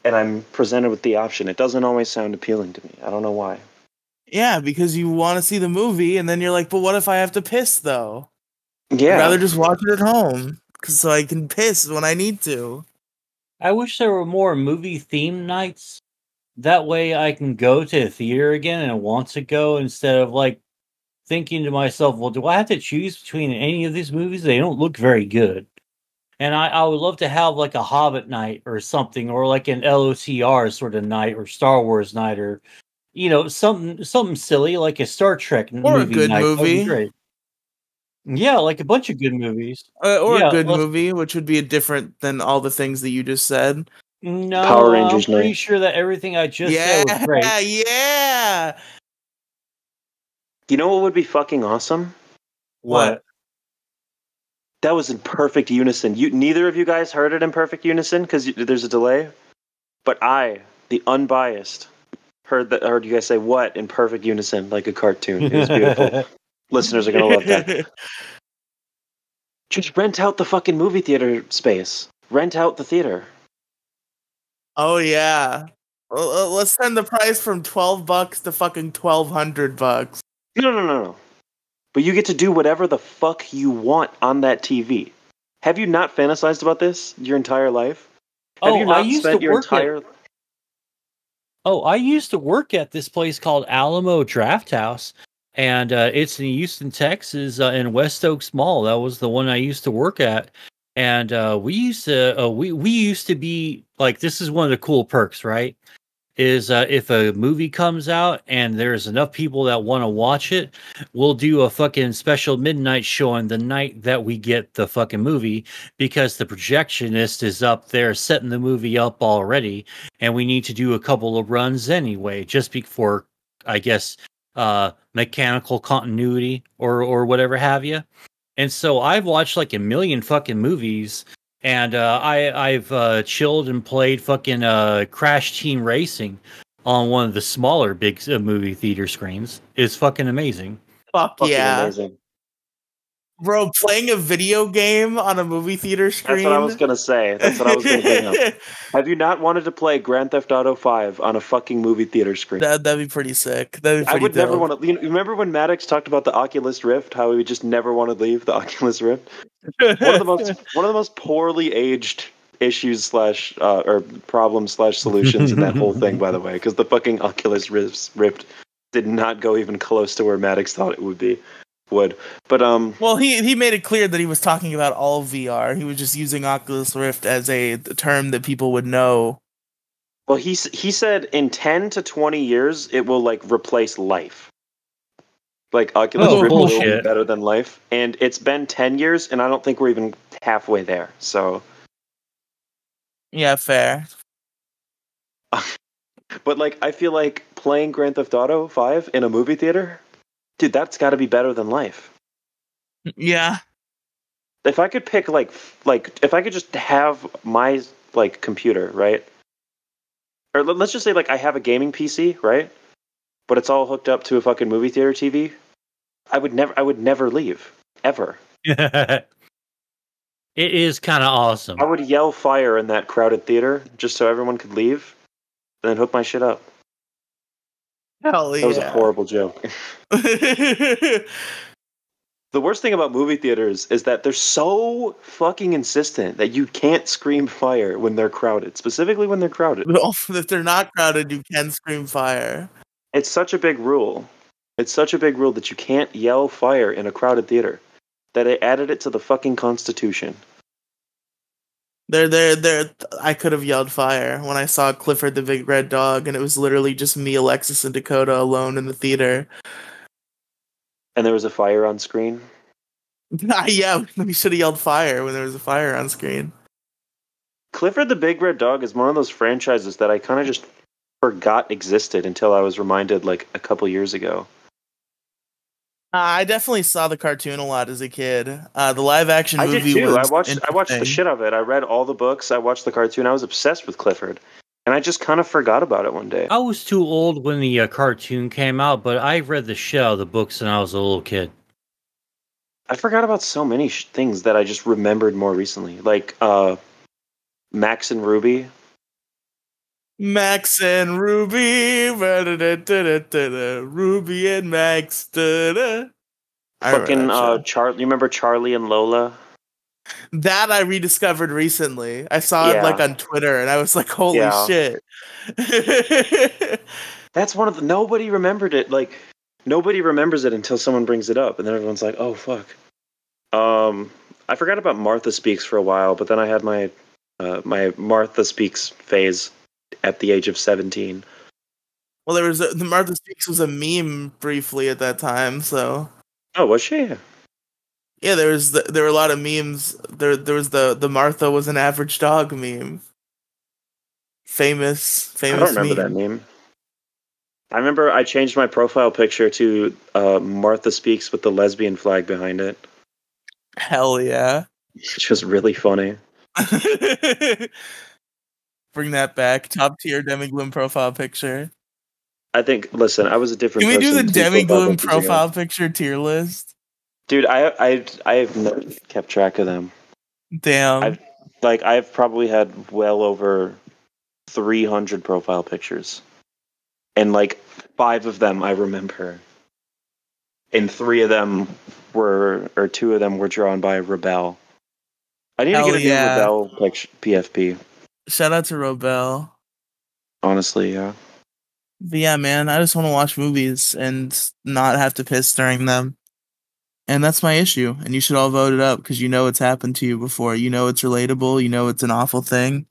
and I'm presented with the option. It doesn't always sound appealing to me. I don't know why. Yeah, because you want to see the movie, and then you're like, but what if I have to piss, though? Yeah. I'd rather just watch it at home, so I can piss when I need to. I wish there were more movie theme nights. That way I can go to a theater again and want to go instead of like thinking to myself, well, do I have to choose between any of these movies? They don't look very good. And I would love to have like a Hobbit night or something, or like an LOTR sort of night, or Star Wars night, or something silly like a Star Trek Or a movie good night. That would be movie. great. Yeah, like a bunch of good movies. Or Yeah, a good movie, which would be different than all the things that you just said. No, Power I'm Rangers pretty night. sure that everything I just said was great. Yeah. You know what would be fucking awesome? What? That was in perfect unison. Neither of you guys heard it in perfect unison because there's a delay. But I, the unbiased, heard you guys say "what" in perfect unison, like a cartoon. It was beautiful. Listeners are gonna love that. Just rent out the fucking movie theater space. Rent out the theater. Oh yeah. Let's send the price from $12 to fucking $1,200. No. But you get to do whatever the fuck you want on that TV. Have you not fantasized about this your entire life? Have you not spent your entire... I used to work at this place called Alamo Draft House, and it's in Houston, Texas, in West Oaks Mall. That was the one I used to work at, and we used to be like, this is one of the cool perks, right? is if a movie comes out and there's enough people that want to watch it, we'll do a fucking special midnight showing the night that we get the fucking movie, because the projectionist is up there setting the movie up already, and we need to do a couple of runs anyway, just before, I guess, mechanical continuity or whatever have you. And so I've watched like a million fucking movies, and I've chilled and played fucking Crash Team Racing on one of the smaller big movie theater screens. It's fucking amazing. Fuck Fucking yeah. amazing. Bro, playing a video game on a movie theater screen? That's what I was gonna say. That's what I was gonna bring up. Have you not wanted to play Grand Theft Auto 5 on a fucking movie theater screen? That'd be pretty sick. That'd be I pretty would never dope. want to. You remember when Maddox talked about the Oculus Rift? How he would just never want to leave the Oculus Rift. One of the most poorly aged issues slash or problems slash solutions in that whole thing, by the way, because the fucking Oculus Rift did not go even close to where Maddox thought it would. But well, he made it clear that he was talking about all VR. He was just using Oculus Rift as a term that people would know. Well, he said in 10 to 20 years it will like replace life. Like Oculus Rift will be better than life, and it's been 10 years, and I don't think we're even halfway there. So, yeah, fair. But like, I feel like playing Grand Theft Auto 5 in a movie theater, dude, that's got to be better than life. Yeah. If I could pick like if I could just have my like computer, right? Or let's just say like I have a gaming PC, right? But it's all hooked up to a fucking movie theater TV. I would never leave ever. It is kind of awesome. I would yell fire in that crowded theater just so everyone could leave, and then hook my shit up. Hell yeah. That was a horrible joke. The worst thing about movie theaters is that they're so fucking insistent that you can't scream fire when they're crowded, specifically when they're crowded. If they're not crowded, you can scream fire. It's such a big rule. It's such a big rule that you can't yell fire in a crowded theater that they added it to the fucking Constitution. I could have yelled fire when I saw Clifford the Big Red Dog, and it was literally just me, Alexis, and Dakota alone in the theater. And there was a fire on screen? Yeah, we should have yelled fire when there was a fire on screen. Clifford the Big Red Dog is one of those franchises that I kind of just forgot existed until I was reminded like a couple years ago. I definitely saw the cartoon a lot as a kid. The live action movie I did too. was I watched the shit of it. I read all the books. I watched the cartoon. I was obsessed with Clifford. And I just kind of forgot about it one day. I was too old when the cartoon came out, but I read the shit out of the books when I was a little kid. I forgot about so many things that I just remembered more recently. Like Max and Ruby. Max and Ruby. Ruby and Max. Fucking Charlie. You remember Charlie and Lola? That I rediscovered recently. I saw it like on Twitter, and I was like, "Holy shit!" That's one of the. Nobody remembered it. Like nobody remembers it until someone brings it up, and then everyone's like, "Oh fuck." I forgot about Martha Speaks for a while, but then I had my my Martha Speaks phase at the age of 17. Well, the Martha Speaks was a meme briefly at that time, so. Oh, was she? Yeah, there were a lot of memes. There was the Martha was an average dog meme. Famous. I don't remember that meme. I remember I changed my profile picture to Martha Speaks with the lesbian flag behind it. Hell yeah. Which was really funny. Bring that back. Top tier Demigloom profile picture. I think. Listen, I was a different. Can we person do the Demigloom profile picture tier list? Dude, I've never kept track of them. Damn. I've probably had well over 300 profile pictures, and like 5 of them I remember, and 2 of them were drawn by Rebel. I need to get a new Rebel PFP. Shout out to Rebel. Honestly, yeah. But yeah, man, I just want to watch movies and not have to piss during them. And that's my issue. And you should all vote it up because you know it's happened to you before. You know it's relatable. You know it's an awful thing.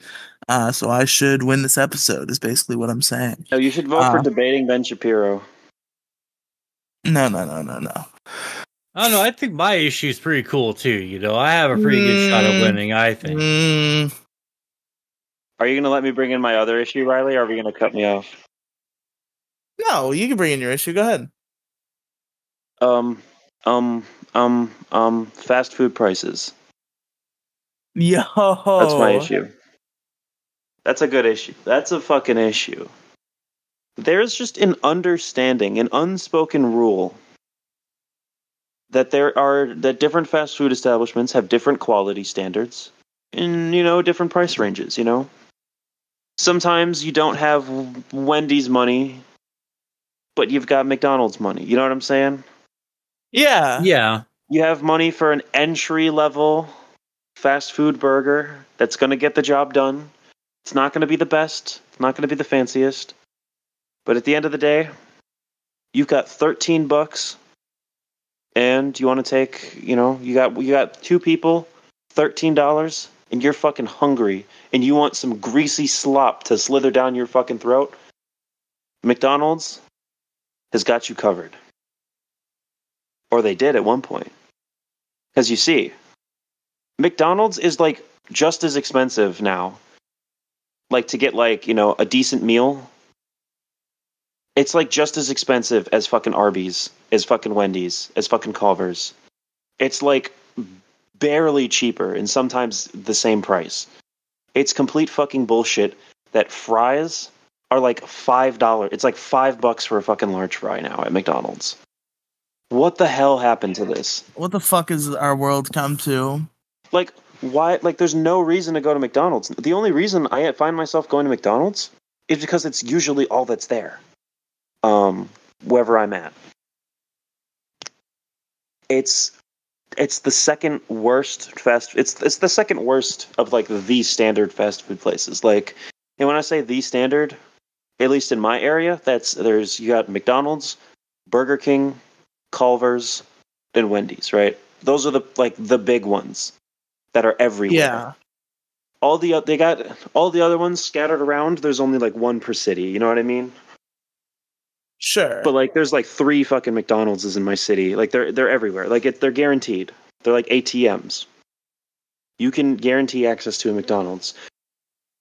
So I should win this episode. Is basically what I'm saying. No, you should vote for debating Ben Shapiro. No. I don't know. I think my issue is pretty cool too. You know, I have a pretty good shot at winning. I think. Are you going to let me bring in my other issue, Riley, or are we going to cut me off? No, you can bring in your issue. Go ahead. Fast food prices. Yo, That's my issue. That's a good issue. That's a fucking issue. There's just an understanding, an unspoken rule that that different fast food establishments have different quality standards and, different price ranges, Sometimes you don't have Wendy's money, but you've got McDonald's money. You know what I'm saying? Yeah. Yeah. You have money for an entry-level fast food burger that's going to get the job done. It's not going to be the best. It's not going to be the fanciest. But at the end of the day, you've got $13, and you want to take, you got two people, $13, and you're fucking hungry, and you want some greasy slop to slither down your fucking throat. McDonald's has got you covered. Or they did at one point. Because you see, McDonald's is like just as expensive now. Like to get a decent meal. It's like just as expensive as fucking Arby's, as fucking Wendy's, as fucking Culver's. It's like barely cheaper and sometimes the same price. It's complete fucking bullshit that fries are like $5. It's like $5 for a fucking large fry now at McDonald's. What the hell happened to this? What the fuck has our world come to? Like, why? Like, there's no reason to go to McDonald's. The only reason I find myself going to McDonald's is because it's usually all that's there. Wherever I'm at. It's the second worst it's the second worst of like the standard fast food places. Like, and when I say the standard, at least in my area, you got McDonald's, Burger King, Culver's, and Wendy's, right? Those are the big ones that are everywhere. Yeah. They got all the other ones scattered around. There's only like one per city. You know what I mean? Sure. But like, there's like 3 fucking McDonald's in my city. Like they're everywhere. Like they're guaranteed. They're like ATMs. You can guarantee access to a McDonald's.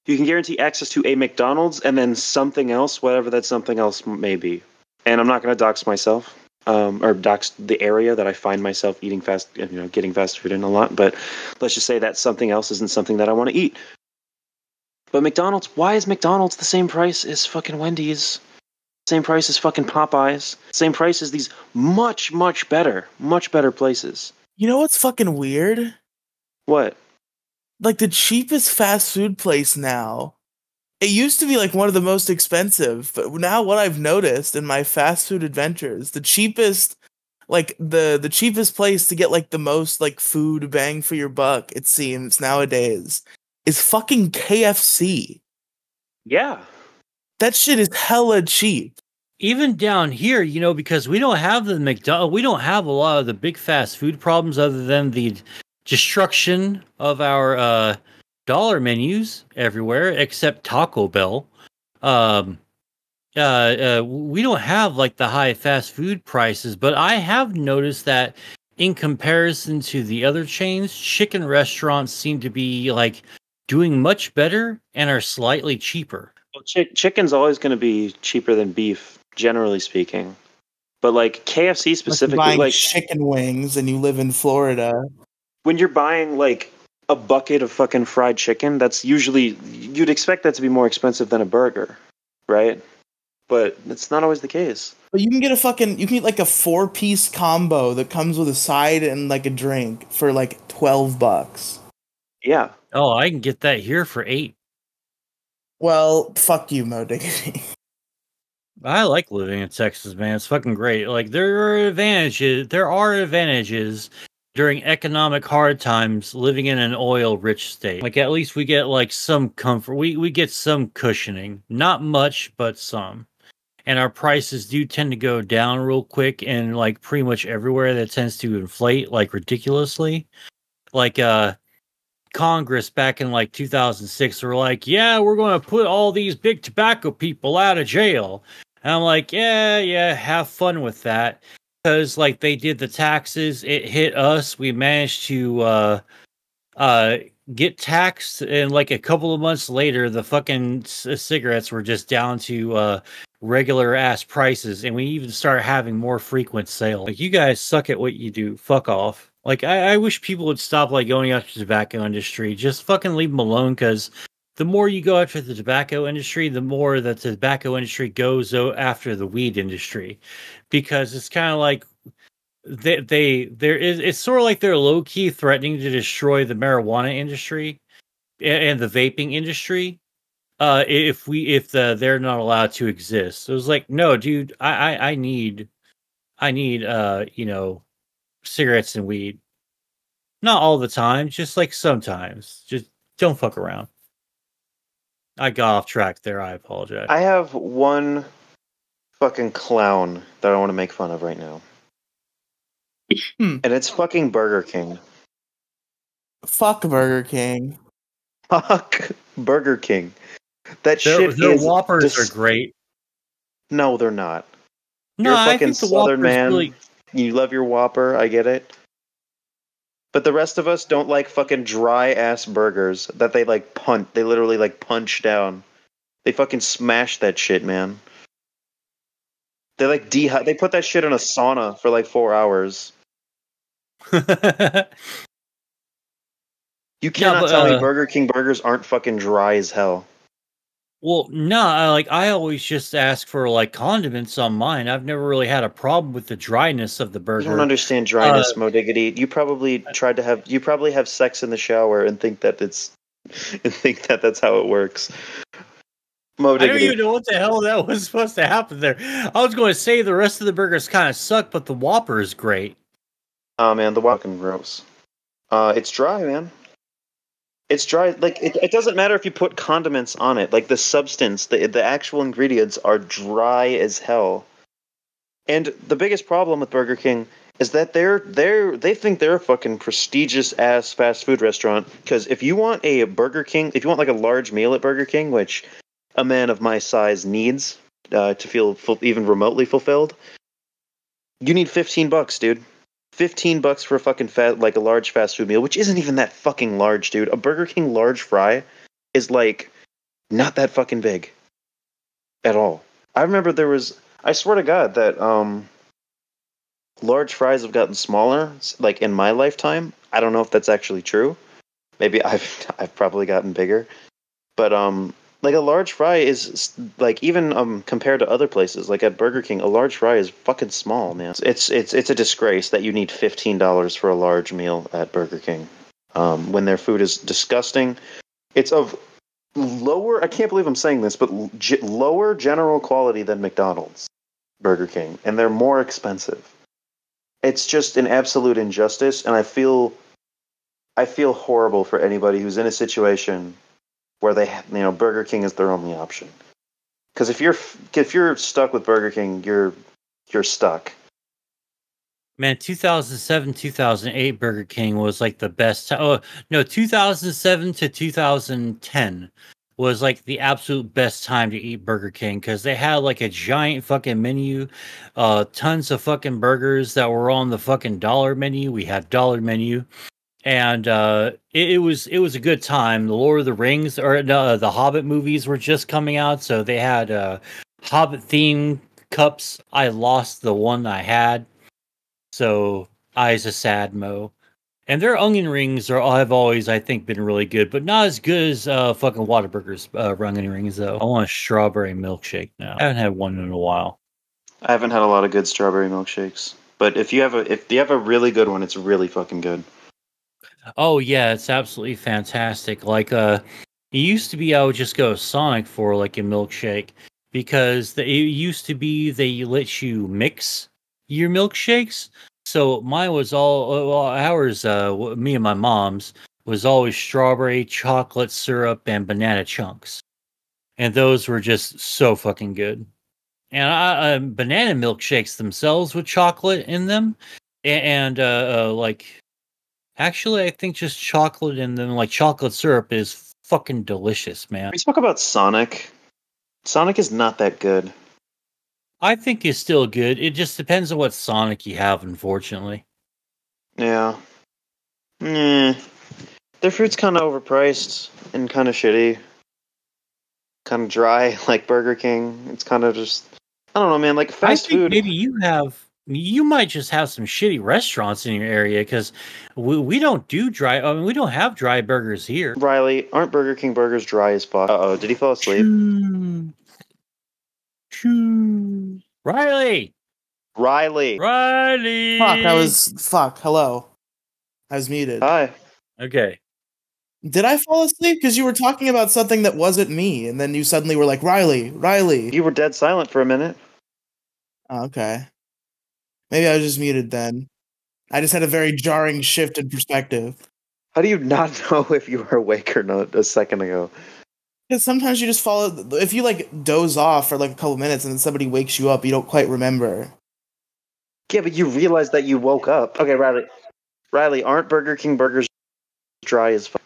You can guarantee access to a McDonald's and then something else, whatever that something else may be. And I'm not going to dox myself, or dox the area that I find myself getting fast food in a lot. But let's just say that something else isn't something that I want to eat. But McDonald's, why is McDonald's the same price as fucking Wendy's? Same price as fucking Popeyes. Same price as these much better places. You know what's fucking weird? What? Like the cheapest fast food place now. It used to be like one of the most expensive, but now what I've noticed in my fast food adventures, the cheapest, like the cheapest place to get like the most like food bang for your buck, it seems nowadays, is fucking KFC. Yeah. That shit is hella cheap. Even down here, because we don't have we don't have a lot of the big fast food problems other than the destruction of our dollar menus everywhere except Taco Bell. We don't have like the high fast food prices, but I have noticed that in comparison to the other chains, chicken restaurants seem to be like doing much better and are slightly cheaper. Well, chicken's always going to be cheaper than beef, generally speaking. But like KFC specifically, like, buying chicken wings, and you live in Florida. When you're buying like a bucket of fucking fried chicken, that's usually, you'd expect that to be more expensive than a burger, right? But it's not always the case. But you can get like a 4-piece combo that comes with a side and like a drink for like $12. Yeah. Oh, I can get that here for $8. Well, fuck you, Mo Diggity. I like living in Texas, man. It's fucking great. Like there are advantages during economic hard times living in an oil-rich state. Like at least we get like some comfort. We get some cushioning. Not much, but some. And our prices do tend to go down real quick, and like pretty much everywhere that tends to inflate like ridiculously. Like Congress back in like 2006 were like, yeah, we're going to put all these big tobacco people out of jail. And I'm like, yeah, have fun with that. Because like they did the taxes, it hit us. We managed to get taxed, and like a couple of months later, the fucking cigarettes were just down to regular ass prices, and we even started having more frequent sales. Like, you guys suck at what you do. Fuck off. Like, I wish people would stop like going after the tobacco industry. Just fucking leave them alone, because the more you go after the tobacco industry, the more that the tobacco industry goes after the weed industry, because it's kind of like it's sort of like they're low key threatening to destroy the marijuana industry and the vaping industry. If they're not allowed to exist. So it was like, no, dude, I need cigarettes and weed. Not all the time, just like sometimes. Just don't fuck around. I got off track there. I apologize. I have one fucking clown that I want to make fun of right now. And it's fucking Burger King. Fuck Burger King. Fuck Burger King. Their Whoppers are great. No, they're not. No, You're a I fucking think the Southern Whopper's man. really... You love your Whopper, I get it. But the rest of us don't like fucking dry ass burgers that they like punt. They literally like punch down. They fucking smash that shit, man. They like they put that shit in a sauna for like 4 hours. You cannot tell me Burger King burgers aren't fucking dry as hell. Well, no, I always just ask for like condiments on mine. I've never really had a problem with the dryness of the burger. You don't understand dryness, Mo Diggity. You probably have sex in the shower and think that that's how it works. Mo Diggity. I don't even know what the hell that was supposed to happen there. I was going to say the rest of the burgers kind of suck, but the Whopper is great. Oh man, the fucking gross. It's dry, man. It's dry. Like it doesn't matter if you put condiments on it. Like the substance, the actual ingredients are dry as hell. And the biggest problem with Burger King is that they think they're a fucking prestigious ass fast food restaurant. Because if you want a Burger King, if you want like a large meal at Burger King, which a man of my size needs to feel even remotely fulfilled, you need $15, dude. $15 for a fucking a large fast food meal, which isn't even that fucking large, dude. A Burger King large fry is like not that fucking big at all. I remember I swear to God that large fries have gotten smaller like in my lifetime. I don't know if that's actually true. Maybe I've probably gotten bigger. But like a large fry is like even compared to other places, like at Burger King, a large fry is fucking small, man. It's a disgrace that you need $15 for a large meal at Burger King, when their food is disgusting. It's of lower. I can't believe I'm saying this, but lower general quality than McDonald's, Burger King, and they're more expensive. It's just an absolute injustice, and I feel horrible for anybody who's in a situation where Burger King is their only option. Because if you're stuck with Burger King, you're stuck. Man, 2007, 2008 Burger King was like the best. 2007 to 2010 was like the absolute best time to eat Burger King, because they had like a giant fucking menu, tons of fucking burgers that were on the fucking dollar menu. We had dollar menu. And it was a good time. The Lord of the Rings the Hobbit movies were just coming out, so they had Hobbit themed cups. I lost the one I had, so I's a sad mo. And their onion rings have always, I think, been really good, but not as good as fucking Whataburger's onion rings though. I want a strawberry milkshake now. I haven't had one in a while. I haven't had a lot of good strawberry milkshakes, but if you have a really good one, it's really fucking good. Oh yeah, it's absolutely fantastic. Like it used to be I would just go to Sonic for like a milkshake, because it used to be they let you mix your milkshakes. So mine was ours, me and my mom's was always strawberry, chocolate syrup, and banana chunks. And those were just so fucking good. And banana milkshakes themselves with chocolate in them, and like Actually, I think just chocolate and then like chocolate syrup is fucking delicious, man. We talk about Sonic. Sonic is not that good. I think it's still good. It just depends on what Sonic you have, unfortunately. Yeah. Their food's kind of overpriced and kind of shitty. Kind of dry, like Burger King. It's kind of just, I don't know, man. Like I fast think food. maybe you might just have some shitty restaurants in your area because we don't do dry. I mean, we don't have dry burgers here. Riley, aren't Burger King burgers dry as fuck? Uh-oh, did he fall asleep? Riley. Riley. Hello. I was muted. Hi. Okay. Did I fall asleep? Because you were talking about something that wasn't me, and then you suddenly were like, Riley. You were dead silent for a minute. Oh, okay. Maybe I was just muted then. I just had a very jarring shift in perspective. How do you not know if you were awake or not a second ago? Because sometimes you just follow. If you like doze off for like a couple minutes and then somebody wakes you up, you don't quite remember. Yeah, but you realize that you woke up. Okay, Riley, aren't Burger King burgers dry as fuck?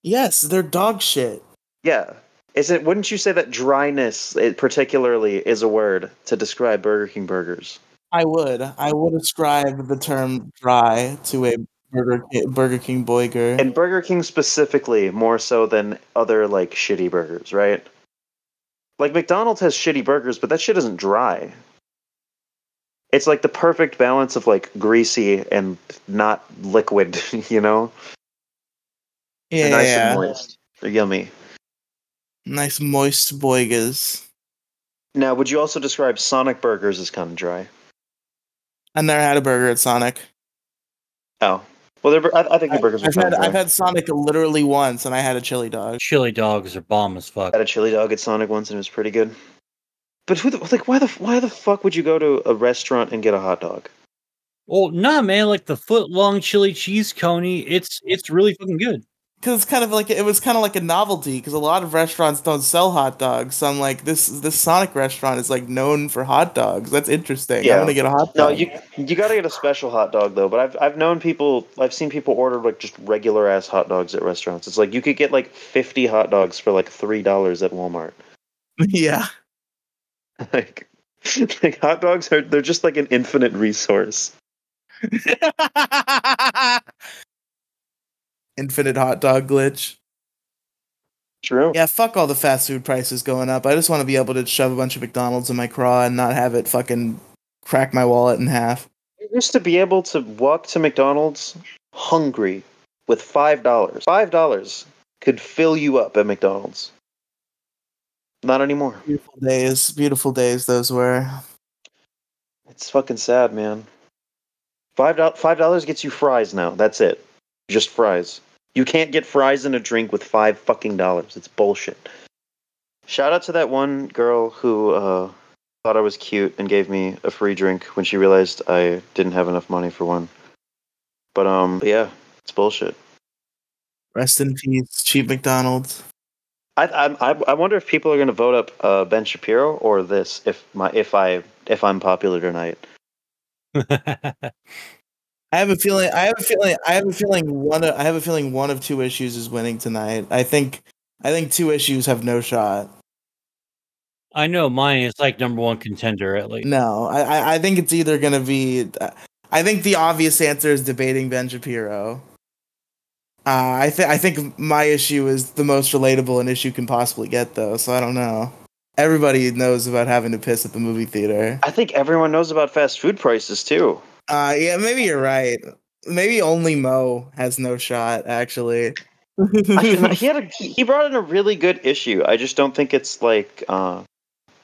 Yes, they're dog shit. Yeah. Wouldn't you say that dryness particularly is a word to describe Burger King burgers? I would ascribe the term dry to a Burger King burger. And Burger King specifically, more so than other like shitty burgers, right? Like McDonald's has shitty burgers, but that shit isn't dry. It's like the perfect balance of like greasy and not liquid, you know? Yeah, They're nice and moist. They're yummy. Nice moist boigas. Now, would you also describe Sonic burgers as kind of dry? I never had a burger at Sonic. Oh. Well, I think your burgers are kind of dry. I've had Sonic literally once, and I had a chili dog. Chili dogs are bomb as fuck. I had a chili dog at Sonic once, and it was pretty good. But why the fuck would you go to a restaurant and get a hot dog? Well, nah, man. Like the foot-long chili cheese coney, it's really fucking good. Because it's kind of like it was kind of like a novelty. Because a lot of restaurants don't sell hot dogs. So I'm like, this Sonic restaurant is like known for hot dogs. That's interesting. Yeah. I'm gonna get a hot dog. No, you gotta get a special hot dog though. But I've seen people order like just regular ass hot dogs at restaurants. It's like you could get like 50 hot dogs for like $3 at Walmart. Yeah. Like hot dogs they're just like an infinite resource. Infinite hot dog glitch. True. Yeah, fuck all the fast food prices going up. I just want to be able to shove a bunch of McDonald's in my craw and not have it fucking crack my wallet in half. You used to be able to walk to McDonald's hungry with $5. $5 could fill you up at McDonald's. Not anymore. Beautiful days those were. It's fucking sad, man. $5 gets you fries now. That's it. Just fries. You can't get fries and a drink with $5 fucking dollars. It's bullshit. Shout out to that one girl who thought I was cute and gave me a free drink when she realized I didn't have enough money for one. But yeah, it's bullshit. Rest in peace, cheap McDonald's. I wonder if people are going to vote up Ben Shapiro or this if I'm popular tonight. I have a feeling one of two issues is winning tonight. I think two issues have no shot. I know mine is like number one contender at least. No, I think it's either going to be. I think the obvious answer is debating Ben Shapiro. I think my issue is the most relatable an issue can possibly get, though. So I don't know. Everybody knows about having to piss at the movie theater. I think everyone knows about fast food prices too. Yeah, maybe you're right. Maybe only Mo has no shot, actually. He brought in a really good issue. I just don't think it's like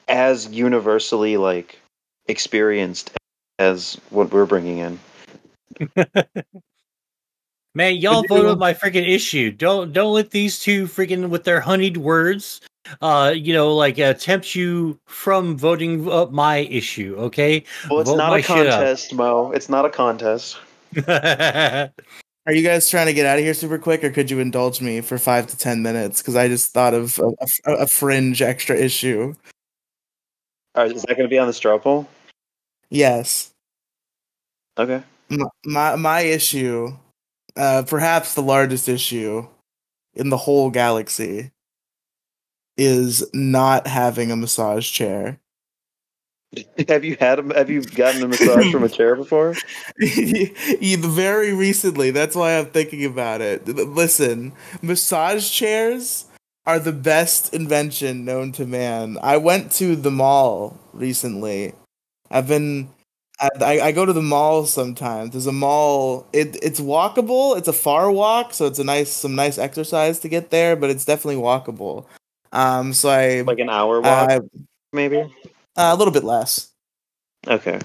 as universally like experienced as what we're bringing in. Man, y'all voted my freaking issue. Don't let these two freaking with their honeyed words, tempt you from voting up my issue. Okay. Well, it's not a contest, Mo. It's not a contest. Are you guys trying to get out of here super quick, or could you indulge me for 5 to 10 minutes? Because I just thought of a fringe extra issue. All right, is that going to be on the straw poll? Yes. Okay. My issue perhaps the largest issue in the whole galaxy is not having a massage chair. Have you gotten a massage from a chair before? Very recently, that's why I'm thinking about it. Listen, massage chairs are the best invention known to man. I went to the mall recently. I've been I go to the mall sometimes. There's a mall. It's walkable. It's a far walk, so it's some nice exercise to get there, but it's definitely walkable. So Like an hour walk, I maybe? a little bit less. Okay.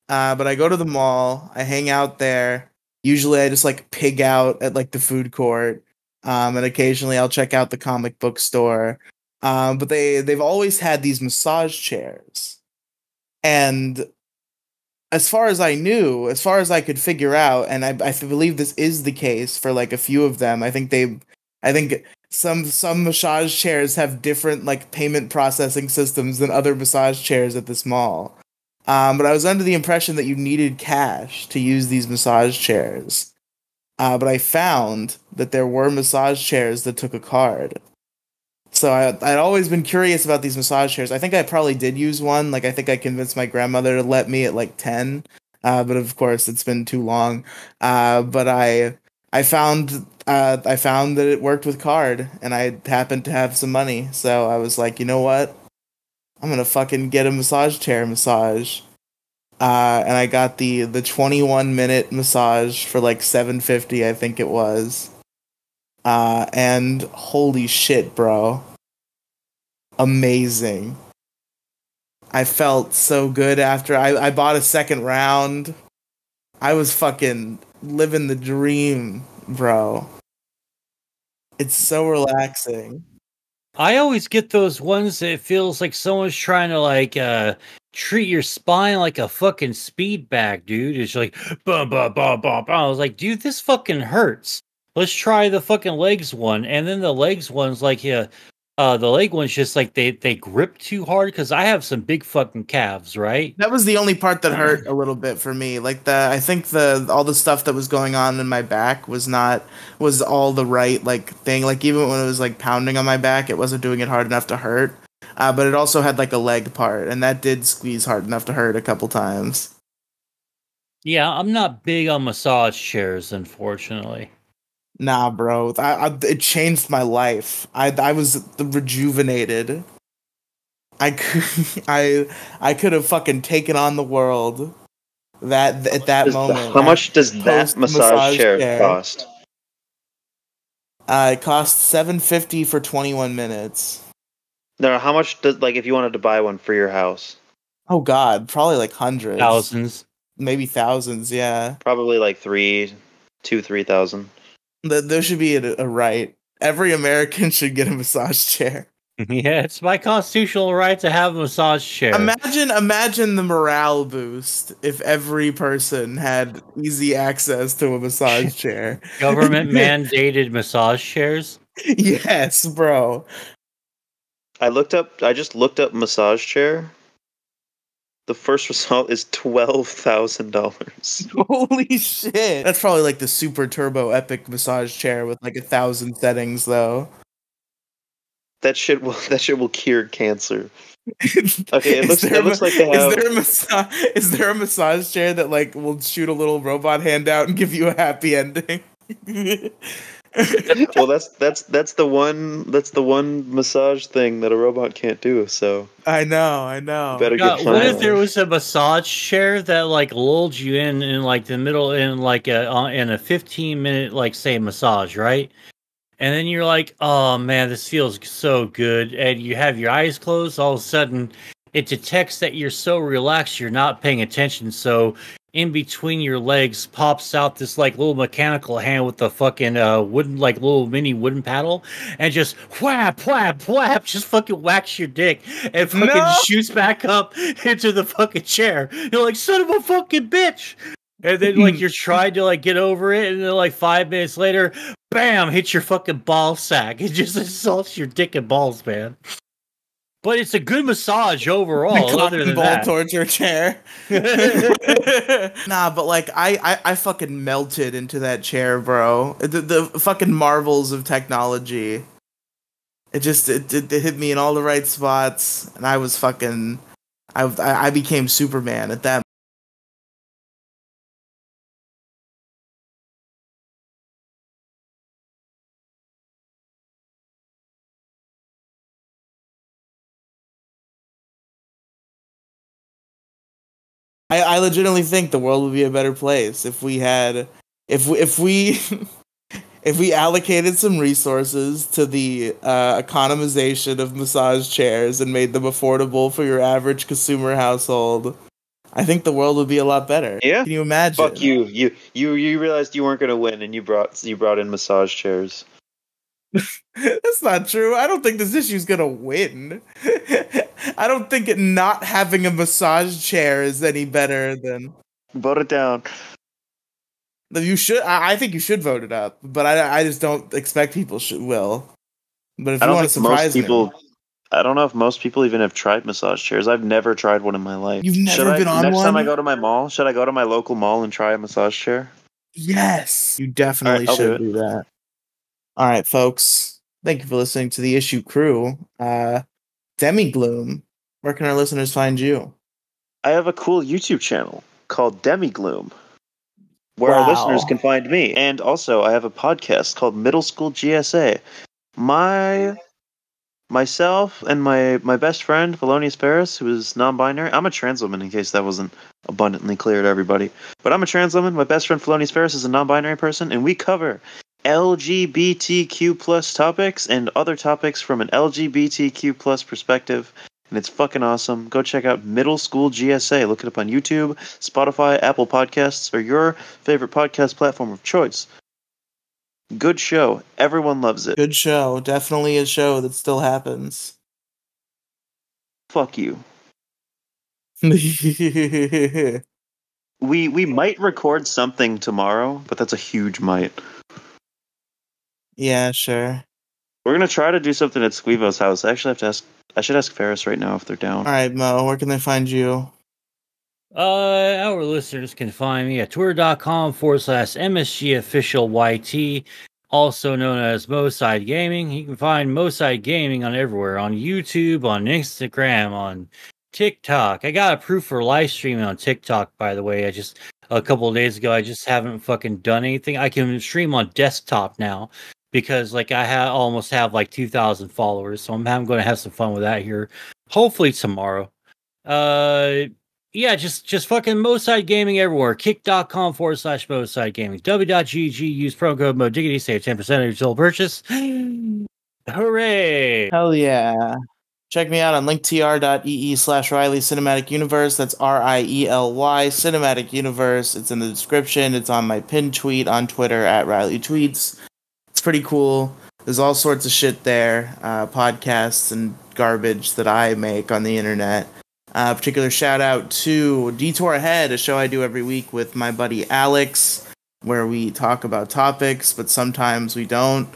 But I go to the mall. I hang out there. Usually, I just like pig out at like the food court. And occasionally, I'll check out the comic book store. But they've always had these massage chairs, and as far as I knew, as far as I could figure out, and I believe this is the case for like a few of them. I think some massage chairs have different like payment processing systems than other massage chairs at this mall. But I was under the impression that you needed cash to use these massage chairs. But I found that there were massage chairs that took a card. So I'd always been curious about these massage chairs. I think I probably did use one. Like I think I convinced my grandmother to let me at like 10. But of course it's been too long. But I found that it worked with card, and I happened to have some money. So I was like, you know what? I'm gonna fucking get a massage chair massage. And I got the 21-minute massage for like $7.50, I think it was. And holy shit, bro. Amazing. I felt so good after I bought a second round. I was fucking living the dream, bro. It's so relaxing. I always get those ones that it feels like someone's trying to like treat your spine like a fucking speed bag, dude. It's like bum bum bum bum. I was like, dude, this fucking hurts. Let's try the fucking legs one. And then the legs one's like, yeah, the leg one's just like they grip too hard because I have some big fucking calves, right? That was the only part that hurt a little bit for me. Like I think all the stuff that was going on in my back was all the right like thing. Like even when it was like pounding on my back, it wasn't doing it hard enough to hurt. But it also had like a leg part, and that did squeeze hard enough to hurt a couple times. Yeah, I'm not big on massage chairs, unfortunately. Nah, bro. It changed my life. I was rejuvenated. I could have fucking taken on the world at that moment. How much does that massage chair cost? It cost $7.50 for 21 minutes. No, how much does like if you wanted to buy one for your house? Oh God, probably like hundreds, thousands, maybe thousands. Yeah, probably like 3,000. There should be a right. Every American should get a massage chair. Yeah, it's my constitutional right to have a massage chair. Imagine the morale boost if every person had easy access to a massage chair. Government mandated massage chairs? Yes, bro. I just looked up massage chair. The first result is $12,000. Holy shit! That's probably like the super turbo epic massage chair with like 1,000 settings, though. That shit will cure cancer. Okay, it looks like they have. Is there a massage chair that like will shoot a little robot hand out and give you a happy ending? Well, that's the one massage thing that a robot can't do. So I know. Better get what if there was a massage chair that like lulled you in like the middle in like in a 15-minute like say massage, right? And then you're like, oh man, this feels so good, and you have your eyes closed. All of a sudden, it detects that you're so relaxed, you're not paying attention. So in between your legs pops out this like little mechanical hand with the fucking wooden like little mini wooden paddle, and just whap whap whap, just fucking whacks your dick and fucking shoots back up into the fucking chair. You're like, son of a fucking bitch. And then like you're trying to like get over it, and then like 5 minutes later, bam, hits your fucking ball sack. It just assaults your dick and balls, man. but it's a good massage overall. Other than ball that, torture chair. Nah, but like I fucking melted into that chair, bro. The fucking marvels of technology. It hit me in all the right spots, and I was fucking. I became Superman at that. I legitimately think the world would be a better place if we had if we if we allocated some resources to the economization of massage chairs and made them affordable for your average consumer household. I think the world would be a lot better. Yeah? Can you imagine? Fuck you. You realized you weren't gonna win, and you brought in massage chairs. That's not true. I don't think this issue's gonna win. I don't think not having a massage chair is any better than. Vote it down. You should. I think you should vote it up, but I just don't expect people will. But if I you don't want to think most surprise people. me, I don't know if most people even have tried massage chairs. I've never tried one in my life. You've never been on next one? time I go to my mall, should I go to my local mall and try a massage chair? Yes, you definitely Alright, I'll should do do that. All right, folks. Thank you for listening to the Issue Crew. Demigloom, where can our listeners find you? I have a cool YouTube channel called Demigloom, where our Wow. listeners can find me. And also, I have a podcast called Middle School GSA. Myself and my best friend, Felonious Paris, who is non-binary. I'm a trans woman, in case that wasn't abundantly clear to everybody. But I'm a trans woman. My best friend, Felonious Paris, is a non-binary person, and we cover LGBTQ plus topics and other topics from an LGBTQ plus perspective. And it's fucking awesome. Go check out Middle School GSA. Look it up on YouTube, Spotify, Apple Podcasts, or your favorite podcast platform of choice. Good show. Everyone loves it. Good show. Definitely a show that still happens. Fuck you. Yeah, We might record something tomorrow, but that's a huge might. sure. We're gonna try to do something at Squeevo's house. I should ask Ferris right now if they're down. All right, Mo, where can they find you? Our listeners can find me at twitter.com/MSGOfficialYT, also known as Moside Gaming. You can find Moside Gaming on everywhere, on YouTube, on Instagram, on TikTok. I got approved for live streaming on TikTok, by the way. A couple of days ago, I just haven't fucking done anything. I can stream on desktop now because like I almost have like 2,000 followers, so I'm going to have some fun with that here. Hopefully tomorrow. Yeah, just fucking Moside Gaming everywhere. Kick.com/Moside Gaming. W.GG. Use promo code MoDiggity. Save 10% of your total purchase. Hooray! Hell yeah. Check me out on linktr.ee/Riley Cinematic Universe. That's RIELY Cinematic Universe. It's in the description. It's on my pinned tweet on Twitter at Riley Tweets. It's pretty cool. There's all sorts of shit there. Podcasts and garbage that I make on the internet. Particular shout out to Detour Ahead, a show I do every week with my buddy Alex, where we talk about topics, but sometimes we don't.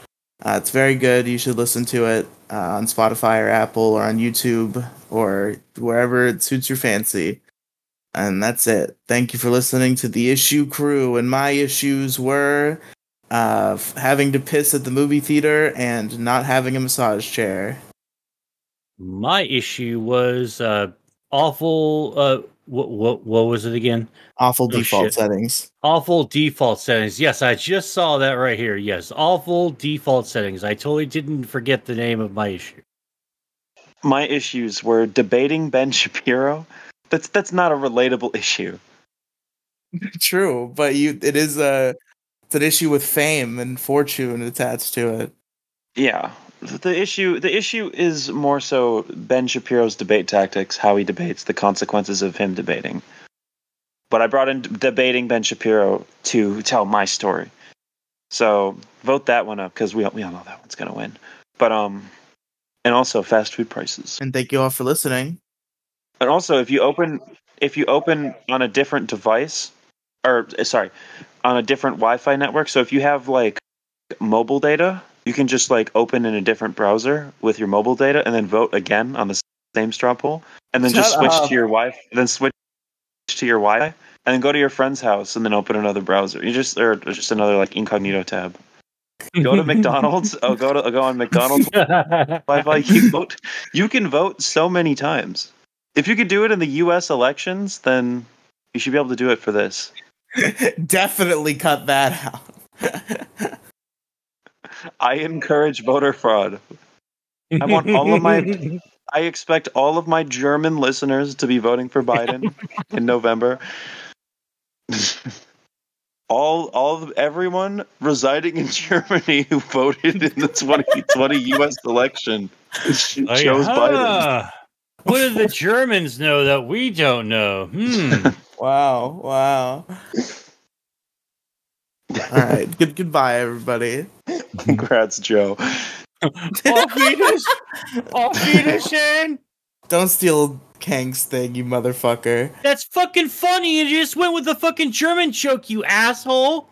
It's very good. You should listen to it on Spotify or Apple or on YouTube or wherever it suits your fancy. And that's it. Thank you for listening to the Issue Crew. And my issues were having to piss at the movie theater and not having a massage chair. My issue was awful. What was it again? Awful default shit. settings. Awful default settings. Yes, I just saw that right here. Yes, awful default settings. I totally didn't forget the name of my issue. My issues were debating Ben Shapiro. That's not a relatable issue. True, but it's an issue with fame and fortune attached to it. Yeah. The issue is more so Ben Shapiro's debate tactics, how he debates, the consequences of him debating. But I brought in debating Ben Shapiro to tell my story. So vote that one up because we all know that one's gonna win. But and also fast food prices. And thank you all for listening. And also if you open on a different device, on a different Wi-Fi network. So if you have like mobile data, you can just like open in a different browser with your mobile data and then vote again on the same straw poll, and then Shut just switch up. to your Wi-Fi, and then go to your friend's house, and then open another browser. Or just another like incognito tab. Go to McDonald's. Go on McDonald's Wi-Fi. You can vote so many times. If you could do it in the U.S. elections, then you should be able to do it for this. Definitely cut that out. I encourage voter fraud. I expect all of my German listeners to be voting for Biden in November. Everyone residing in Germany who voted in the 2020 U.S. election chose Biden. What do the Germans know that we don't know? Wow. All right. Goodbye, everybody. Congrats, Joe. Auf Wiedersehen. Don't steal Kang's thing, you motherfucker. That's fucking funny. You just went with the fucking German joke, you asshole.